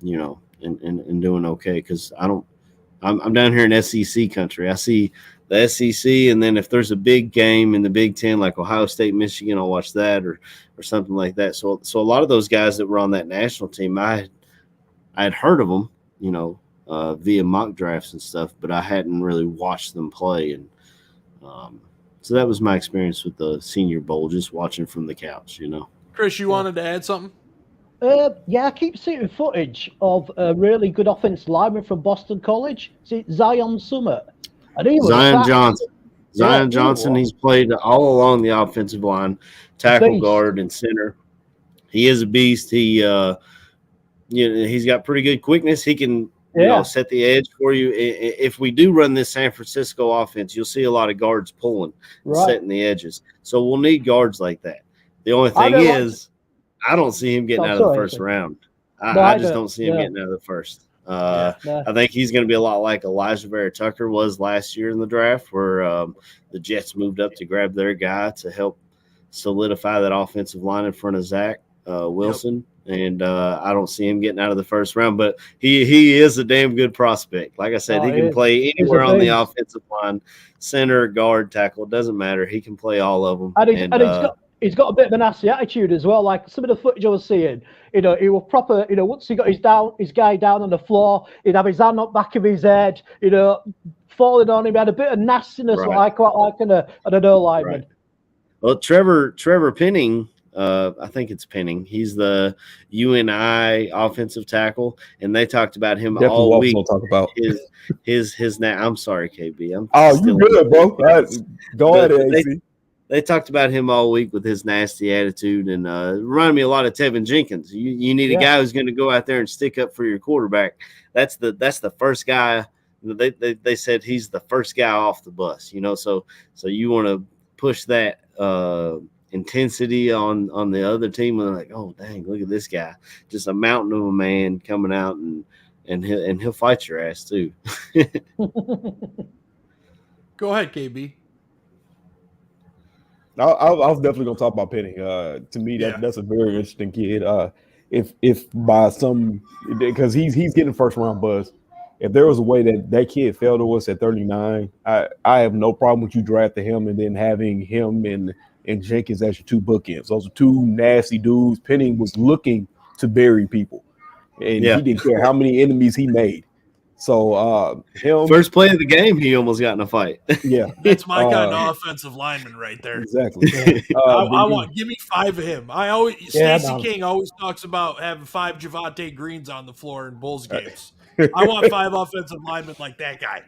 know, and doing okay, because I'm down here in SEC country. I see the SEC, and then if there's a big game in the Big Ten, like Ohio State, Michigan, I'll watch that or something like that. So a lot of those guys that were on that national team, I had heard of them, you know, via mock drafts and stuff, but I hadn't really watched them play. And so that was my experience with the Senior Bowl, just watching from the couch, you know. Chris, you wanted to add something? Yeah, I keep seeing footage of a really good offensive lineman from Boston College. See, Zion Summit. And he was Zion fat. Johnson. Zion Johnson, was. he's played all along the offensive line, tackle, Beast. guard, and center. He is a beast. He, you know, he's got pretty good quickness. He can, you know, set the edge for you. If we do run this San Francisco offense, you'll see a lot of guards pulling, setting the edges. So we'll need guards like that. The only thing is, I don't see him getting out of the first round. I just don't see him getting out of the first. I think he's going to be a lot like Elijah Vera Tucker was last year in the draft, where the Jets moved up to grab their guy to help solidify that offensive line in front of Zach Wilson. And I don't see him getting out of the first round, but he is a damn good prospect. Like I said, he can play anywhere on the offensive line, center, guard, tackle. It doesn't matter. He can play all of them. And he's got a bit of a nasty attitude as well. Like some of the footage I was seeing, you know, he was proper, you know, once he got his guy down on the floor, he'd have his hand up back of his head, you know, falling on him. He had a bit of nastiness, like I quite like an O-lineman. Right. Well, Trevor Penning, I think it's Penning. He's the UNI offensive tackle, and they talked about him all week. Talk about his now. I'm sorry, KB. You good, bro? Go ahead, AC. They talked about him all week with his nasty attitude, and reminded me a lot of Tevin Jenkins. You need a guy who's going to go out there and stick up for your quarterback. That's the first guy. They said he's the first guy off the bus. You know, so you want to push that intensity on the other team. And like, oh dang, look at this guy, just a mountain of a man coming out, and he'll fight your ass too. Go ahead, KB. I was definitely gonna talk about Penning. To me, that's a very interesting kid. If by some, because he's getting first round buzz. If there was a way that kid fell to us at 39, I have no problem with you drafting him and then having him and Jenkins as your two bookends. Those are two nasty dudes. Penning was looking to bury people, and he didn't care how many enemies he made. So him first play of the game, he almost got in a fight. Yeah, that's my kind of offensive lineman right there. Exactly. Give me 5 of him. Stacey King always talks about having 5 Javonte Greens on the floor in Bulls games. I want 5 offensive linemen like that guy.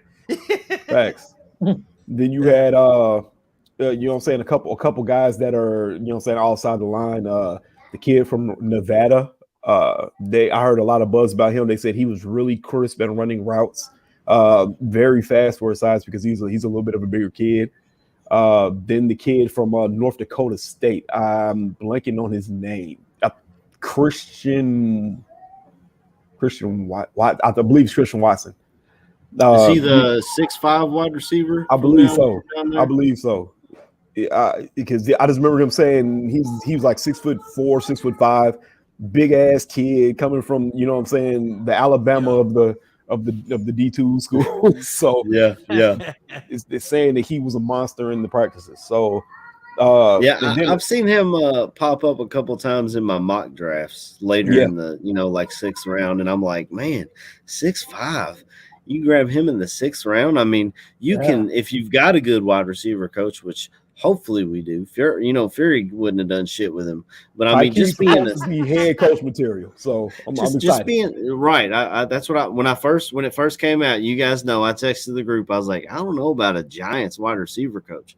Facts. Then you had you know what I'm saying, a couple guys that are, you know what I'm saying, all side the line. The kid from Nevada. I heard a lot of buzz about him. They said he was really crisp at running routes, very fast for his size, because he's a little bit of a bigger kid. Then the kid from North Dakota State, I'm blanking on his name. Christian Watt, I believe it's Christian Watson. Is he the 6'5" wide receiver? I believe so. Because I just remember him saying he was like 6'4", 6'5", big ass kid coming from, you know what I'm saying, the Alabama of the D2 school. So it's saying that he was a monster in the practices. So I've seen him pop up a couple times in my mock drafts later in the, you know, like 6th round, and I'm like, man, 6'5". You grab him in the 6th round. I mean, you can, if you've got a good wide receiver coach, which hopefully we do. Fury wouldn't have done shit with him, but I mean, just being the head coach material. So I'm excited. Just being right. That's what when it first came out. You guys know, I texted the group. I was like, I don't know about a Giants wide receiver coach.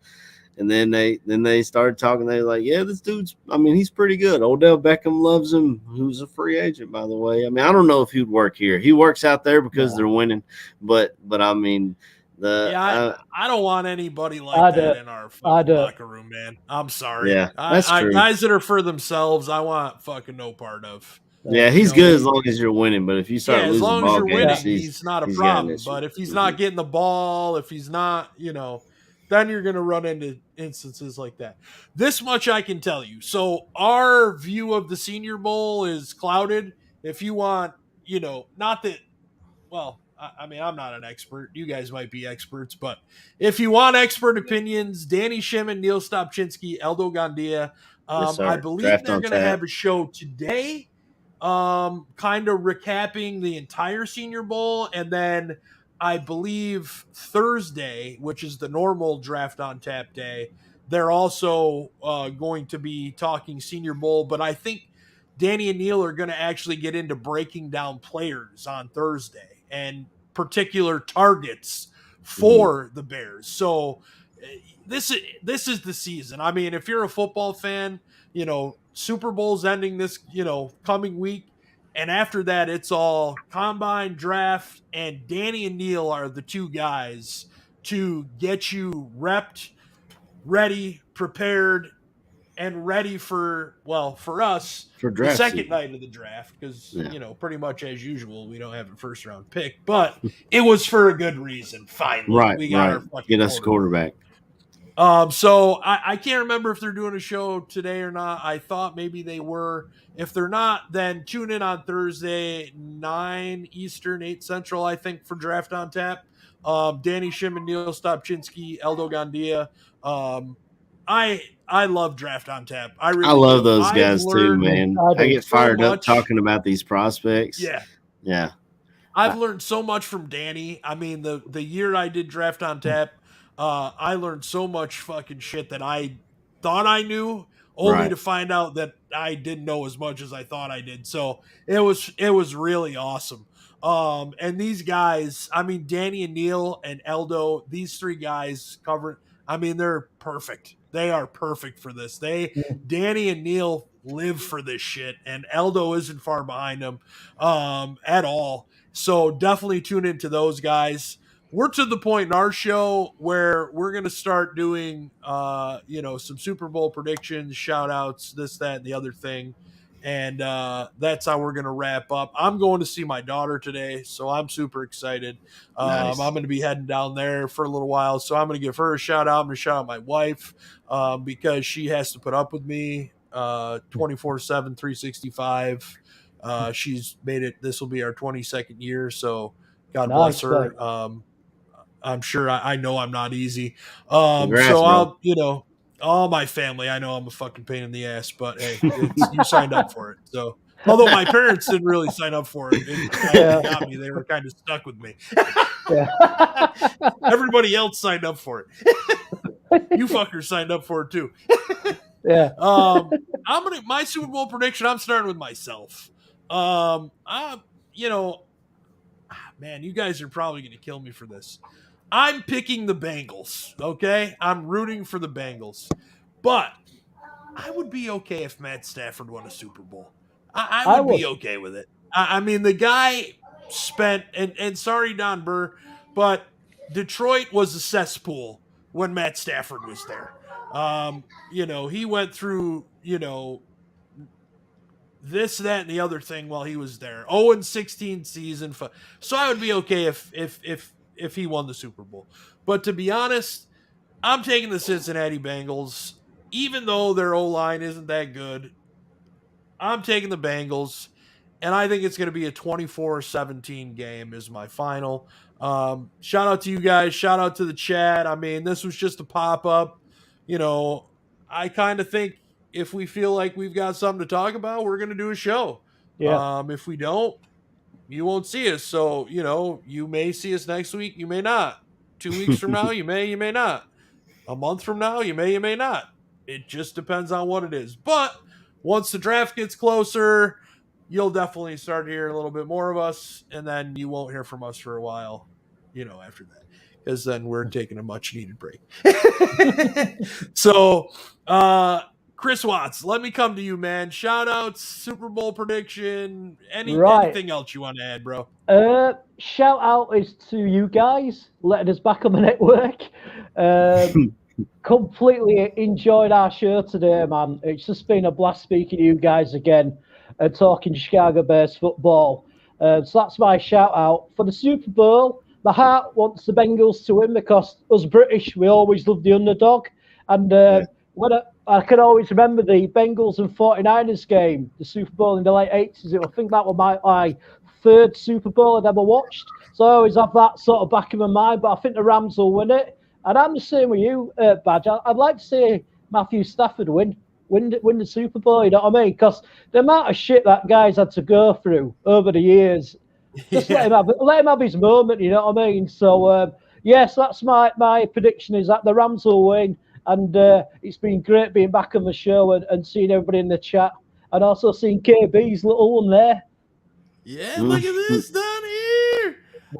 And then they started talking. They were like, yeah, this dude's, I mean, he's pretty good. Odell Beckham loves him, who's a free agent, by the way. I mean, I don't know if he'd work here. He works out there because they're winning. But I mean, I don't want anybody like that in our fucking locker room, man. I'm sorry. Yeah, that's true. Guys that are for themselves, I want fucking no part of. Yeah, he's good as long as you're winning. But if you start Yeah, as losing long as ball you're games, winning, he's not a he's got an problem. issue. But if he's not getting the ball, if he's not, then you're going to run into instances like that. This much I can tell you. So our view of the Senior Bowl is clouded. If you want, not that, well, I mean, I'm not an expert. You guys might be experts, but if you want expert opinions, Danny Shimon, Neil Stopchinski, Eldo Gandia, Yes, sir. I believe Draft they're on going to tap. have a show today, kind of recapping the entire Senior Bowl, and then I believe Thursday, which is the normal draft on tap day, they're also going to be talking Senior Bowl, but I think Danny and Neil are going to actually get into breaking down players on Thursday and particular targets for the Bears. So this is the season. I mean, if you're a football fan, Super Bowl's ending this, coming week. And after that, it's all combine, draft, and Danny and Neil are the two guys to get you repped, ready, prepared, and ready for us For the draft second season. night of the draft, because Yeah. pretty much as usual we don't have a first round pick, but it was for a good reason. Finally, we got our fucking Get us quarterback. So I can't remember if they're doing a show today or not. I thought maybe they were. If they're not, then tune in on Thursday, 9 Eastern, 8 Central, I think, for Draft on Tap. Danny Shimon, Neil Stopchinski, Eldo Gandia. I love Draft on Tap. I love do. those I've guys too, learned man. I I get so fired up much. talking about these prospects. Yeah. I've learned so much from Danny. I mean, the year I did Draft on Tap, I learned so much fucking shit that I thought I knew, only to find out that I didn't know as much as I thought I did. So it was really awesome. And these guys, I mean, Danny and Neil and Eldo, these three guys cover. I mean, they're perfect. They are perfect for this. Danny and Neil live for this shit, and Eldo isn't far behind them at all. So definitely tune into those guys. We're to the point in our show where we're going to start doing, some Super Bowl predictions, shout outs, this, that, and the other thing. And that's how we're going to wrap up. I'm going to see my daughter today, so I'm super excited. Nice. I'm going to be heading down there for a little while, so I'm going to give her a shout out. I'm going to shout out my wife because she has to put up with me 24/7, 365. She's made it. This will be our 22nd year, so God bless her. I'm sure I know I'm not easy. Congrats, so bro. I'll, all my family, I know I'm a fucking pain in the ass, but hey, you signed up for it. So, although my parents didn't really sign up for it, it got me. They were kind of stuck with me. Everybody else signed up for it. You fuckers signed up for it too. Yeah. My Super Bowl prediction, I'm starting with myself. Man, you guys are probably going to kill me for this. I'm picking the Bengals, okay? I'm rooting for the Bengals. But I would be okay if Matt Stafford won a Super Bowl. I would be okay with it. I mean, the guy spent, and sorry, Don Burr, but Detroit was a cesspool when Matt Stafford was there. He went through, this, that, and the other thing while he was there. 0-16 season. So I would be okay if he won the Super Bowl. But to be honest, I'm taking the Cincinnati Bengals. Even though their O-line isn't that good, I'm taking the Bengals. And I think it's going to be a 24-17 game is my final. Shout out to you guys. Shout out to the chat. I mean, this was just a pop-up. I kind of think if we feel like we've got something to talk about, we're going to do a show. Yeah. If we don't, you won't see us. So, you may see us next week. You may not. 2 weeks from now, you may not. A month from now, you may not. It just depends on what it is. But once the draft gets closer, you'll definitely start to hear a little bit more of us. And then you won't hear from us for a while, after that. Because then we're taking a much needed break. So, Chris Watts, let me come to you, man. Shout outs, Super Bowl prediction, anything else you want to add, bro? Shout out is to you guys letting us back on the network. Completely enjoyed our show today, man. It's just been a blast speaking to you guys again. and talking Chicago Bears football. So that's my shout out. For the Super Bowl, my heart wants the Bengals to win because us British, we always love the underdog. And when I can always remember the Bengals and 49ers game, the Super Bowl in the late 80s. I think that was my third Super Bowl I'd ever watched. So I always have that sort of back in my mind, but I think the Rams will win it. And I'm the same with you, Badge. I'd like to see Matthew Stafford win the Super Bowl, you know what I mean? Because the amount of shit that guy's had to go through over the years, just let him have his moment, you know what I mean? So, yes, that's my prediction is that the Rams will win. And it's been great being back on the show and seeing everybody in the chat, and also seeing KB's little one there. Yeah, look at this down here.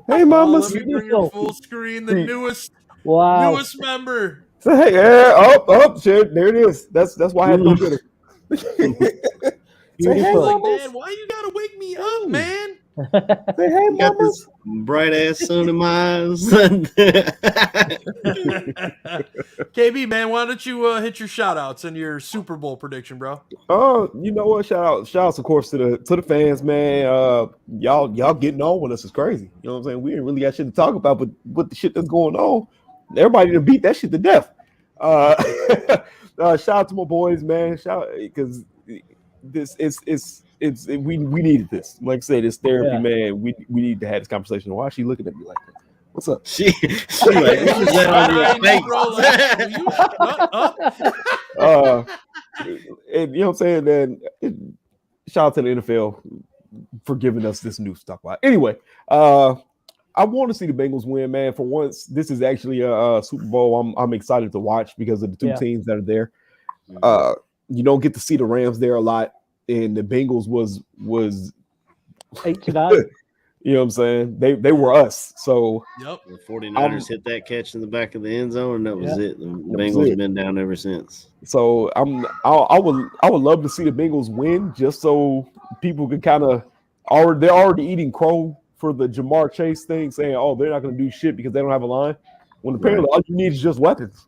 Hey, mama. Let me bring your full screen. The newest member. So, hey, up, shit. There it is. That's why I had to go get her. Say, hey, like, man, why you gotta wake me up, man? Say, hey, got this bright ass sun in my eyes. KB, man, why don't you hit your shout outs and your Super Bowl prediction, bro? You know what? Shout outs, of course, to the fans, man. Y'all getting on with us is crazy. You know what I'm saying? We didn't really got shit to talk about, but with the shit that's going on, everybody to beat that shit to death. Shout out to my boys, man. Because this we needed this. Like I said, this therapy, man. We need to have this conversation. Why is she looking at me like that? What's up? She like, what is that on your face? And you know what I'm saying? Then shout out to the NFL for giving us this new stuff. Anyway, I want to see the Bengals win, man. For once, this is actually a Super Bowl I'm excited to watch because of the two teams that are there. You don't get to see the Rams there a lot, and the Bengals was 8-9. You know what I'm saying? They were us. So the 49ers hit that catch in the back of the end zone, and that was it. The Bengals have been down ever since. So I would love to see the Bengals win, just so people can kind of they're already eating crow for the Jamar Chase thing, saying, oh, they're not going to do shit because they don't have a line. When apparently all you need is just weapons.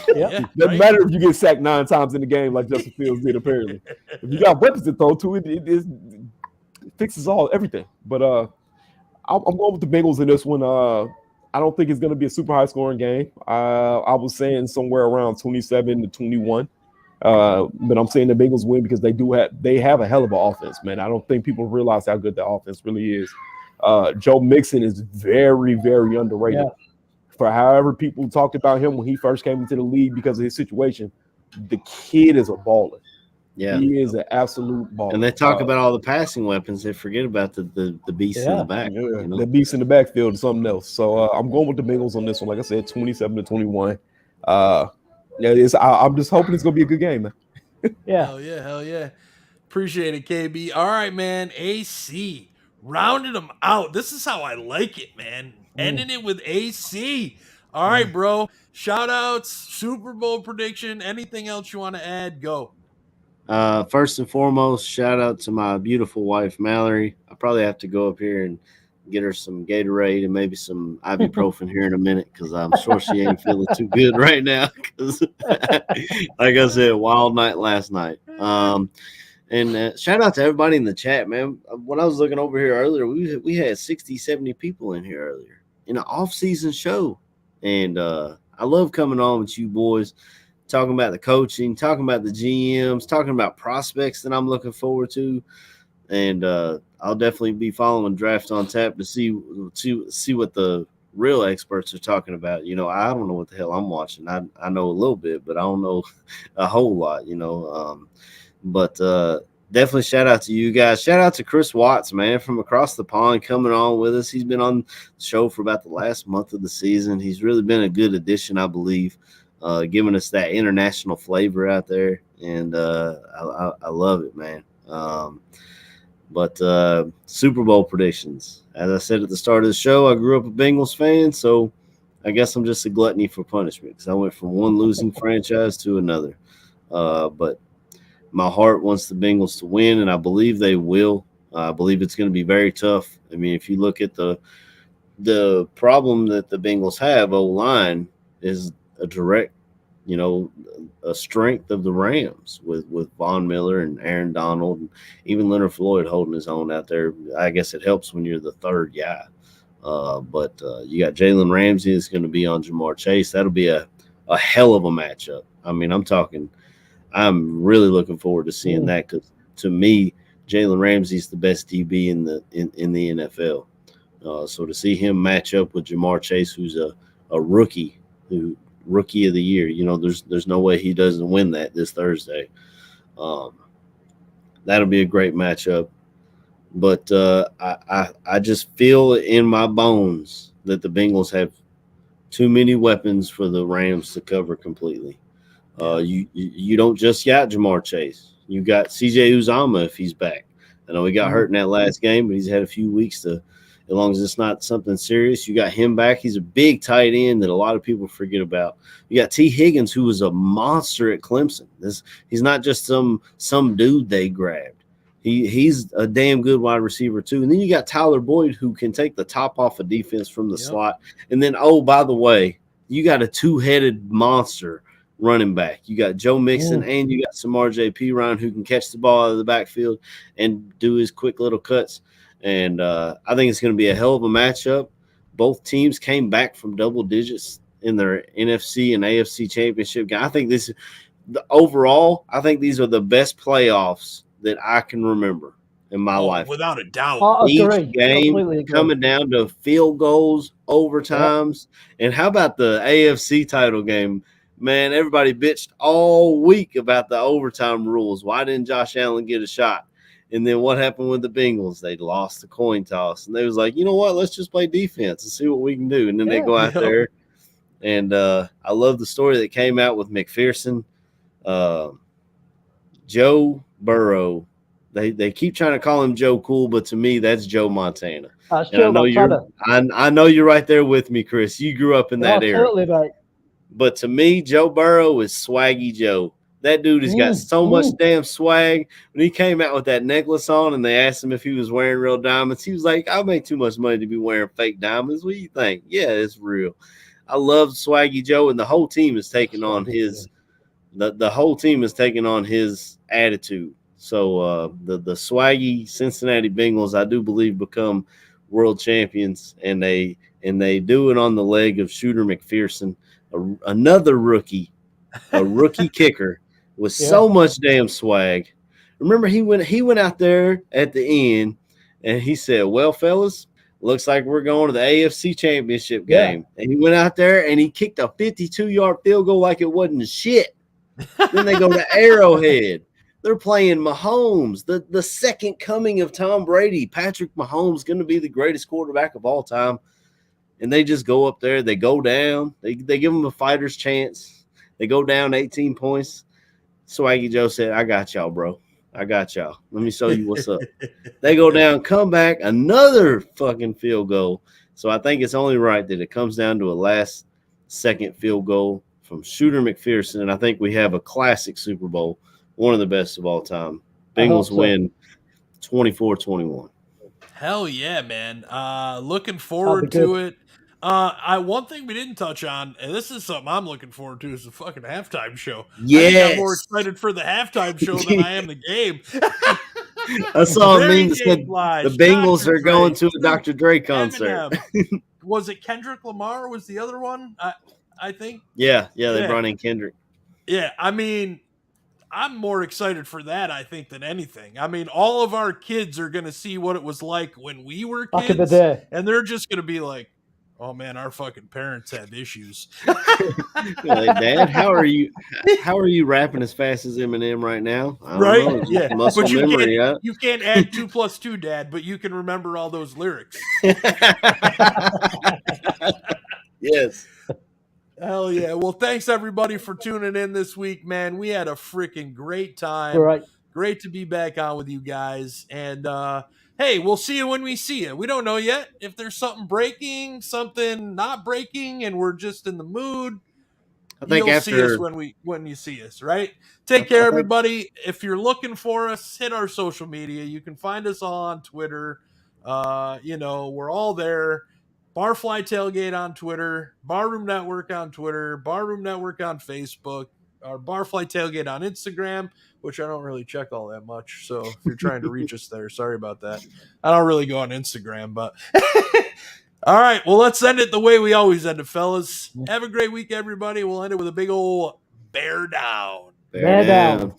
Doesn't matter if you get sacked 9 times in the game like Justin Fields did. Apparently, if you got weapons to throw to it fixes everything. But I'm going with the Bengals in this one. I don't think it's going to be a super high scoring game. I was saying somewhere around 27-21. But I'm saying the Bengals win because they have a hell of an offense, man. I don't think people realize how good the offense really is. Joe Mixon is very, very underrated. Yeah. For however people talked about him when he first came into the league because of his situation, the kid is a baller. Yeah, he is an absolute baller. And they talk about all the passing weapons. They forget about the beast in the back. Yeah. You know? The beast in the backfield is something else. So I'm going with the Bengals on this one. Like I said, 27-21. I'm just hoping it's going to be a good game, man. Hell yeah. Appreciate it, KB. All right, man. AC. Rounded them out. This is how I like it, man. Ending it with AC. All right, bro. Shout outs, Super Bowl prediction, anything else you want to add? Go. First and foremost, shout out to my beautiful wife, Mallory. I probably have to go up here and get her some Gatorade and maybe some ibuprofen here in a minute because I'm sure she ain't feeling too good right now. Because, like I said, wild night last night. And shout out to everybody in the chat, man. When I was looking over here earlier, we had 60, 70 people in here earlier in an off-season show. And I love coming on with you boys, talking about the coaching, talking about the GMs, talking about prospects that I'm looking forward to. And I'll definitely be following Draft on Tap to see what the real experts are talking about. You know, I don't know what the hell I'm watching. I know a little bit, but I don't know a whole lot, you know. But definitely shout out to you guys. Shout out to Chris Watts, man, from across the pond coming on with us. He's been on the show for about the last month of the season. He's really been a good addition, I believe, giving us that international flavor out there. And I love it, man. But Super Bowl predictions. As I said at the start of the show, I grew up a Bengals fan, so I guess I'm just a gluttony for punishment because I went from one losing franchise to another. But my heart wants the Bengals to win, and I believe they will. I believe it's going to be very tough. I mean, if you look at the problem that the Bengals have, O-line is a direct a strength of the Rams with Von Miller and Aaron Donald, and even Leonard Floyd holding his own out there. I guess it helps when you're the third guy. But you got Jalen Ramsey is going to be on Jamar Chase. That'll be a hell of a matchup. I mean, I'm really looking forward to seeing that, because to me, Jalen Ramsey's the best DB in the NFL. So to see him match up with Jamar Chase, who's a rookie, rookie of the year, there's no way he doesn't win that this Thursday. That'll be a great matchup. But I just feel in my bones that the Bengals have too many weapons for the Rams to cover completely. You don't just got Jamar Chase. You got CJ Uzama if he's back. I know he got hurt in that last game, but he's had a few weeks to, as long as it's not something serious. You got him back. He's a big tight end that a lot of people forget about. You got T. Higgins, who was a monster at Clemson. He's not just some dude they grabbed. He's a damn good wide receiver too. And then you got Tyler Boyd, who can take the top off of defense from the slot. And then, oh, by the way, you got a two-headed monster running back. You got Joe Mixon and you got Samar J.P. Ryan, who can catch the ball out of the backfield and do his quick little cuts. And I think it's going to be a hell of a matchup. Both teams came back from double digits in their NFC and AFC championship game. I think overall, I think these are the best playoffs that I can remember in my life. Without a doubt. Each game coming down to field goals, overtimes. And how about the AFC title game? Man, everybody bitched all week about the overtime rules. Why didn't Josh Allen get a shot? And then what happened with the Bengals? They lost the coin toss. And they was like, you know what? Let's just play defense and see what we can do. And then they go out there. And I love the story that came out with McPherson. Joe Burrow. They keep trying to call him Joe Cool, but to me, that's Joe Montana. That's Joe Montana. I know you're right there with me, Chris. You grew up in that era. Totally, mate. But to me, Joe Burrow is Swaggy Joe. That dude has got so much damn swag. When he came out with that necklace on and they asked him if he was wearing real diamonds, he was like, I make too much money to be wearing fake diamonds. What do you think? Yeah, it's real. I love Swaggy Joe, and the whole team is taking on his the whole team is taking on his attitude. So the Swaggy Cincinnati Bengals, I do believe, become world champions, and they do it on the leg of Shooter McPherson, another rookie, a rookie kicker with so much damn swag. Remember, he went out there at the end and he said, well, fellas, looks like we're going to the AFC championship game. And he went out there and he kicked a 52-yard field goal like it wasn't shit. Then they go to Arrowhead. They're playing Mahomes, the second coming of Tom Brady. Patrick Mahomes going to be the greatest quarterback of all time. And they just go up there. They go down. They give them a fighter's chance. They go down 18 points. Swaggy Joe said, I got y'all, bro. I got y'all. Let me show you what's up. They go down, come back, another fucking field goal. So I think it's only right that it comes down to a last-second field goal from Shooter McPherson, and I think we have a classic Super Bowl, one of the best of all time. Bengals win 24-21. Hell yeah, man. Looking forward to it. One thing we didn't touch on, and this is something I'm looking forward to, is the fucking halftime show. Yes. I think I'm more excited for the halftime show than I am the game. I saw a meme that said the Bengals are going to a Dr. Dre concert. Was it Kendrick Lamar was the other one? I think. Yeah, they brought in Kendrick. Yeah, I mean, I'm more excited for that, I think, than anything. I mean, all of our kids are going to see what it was like when we were kids. Back in the day. And they're just going to be like, oh man, our fucking parents had issues. Like, Dad, how are you rapping as fast as Eminem right now? Right? Yeah. Muscle but memory, you can't add 2 + 2, Dad, but you can remember all those lyrics. Yes. Hell yeah. Well, thanks everybody for tuning in this week, man. We had a freaking great time. All right. Great to be back on with you guys. And hey, we'll see you when we see you. We don't know yet if there's something breaking, something not breaking, and we're just in the mood. I think you'll see us when you see us, right? Take care, everybody. If you're looking for us, hit our social media. You can find us all on Twitter. We're all there. Barfly Tailgate on Twitter, Barroom Network on Twitter, Barroom Network on Facebook, our Barfly Tailgate on Instagram, which I don't really check all that much. So if you're trying to reach us there, sorry about that. I don't really go on Instagram, but all right. Well, let's end it the way we always end it, fellas. Have a great week, everybody. We'll end it with a big old bear down. Bear down.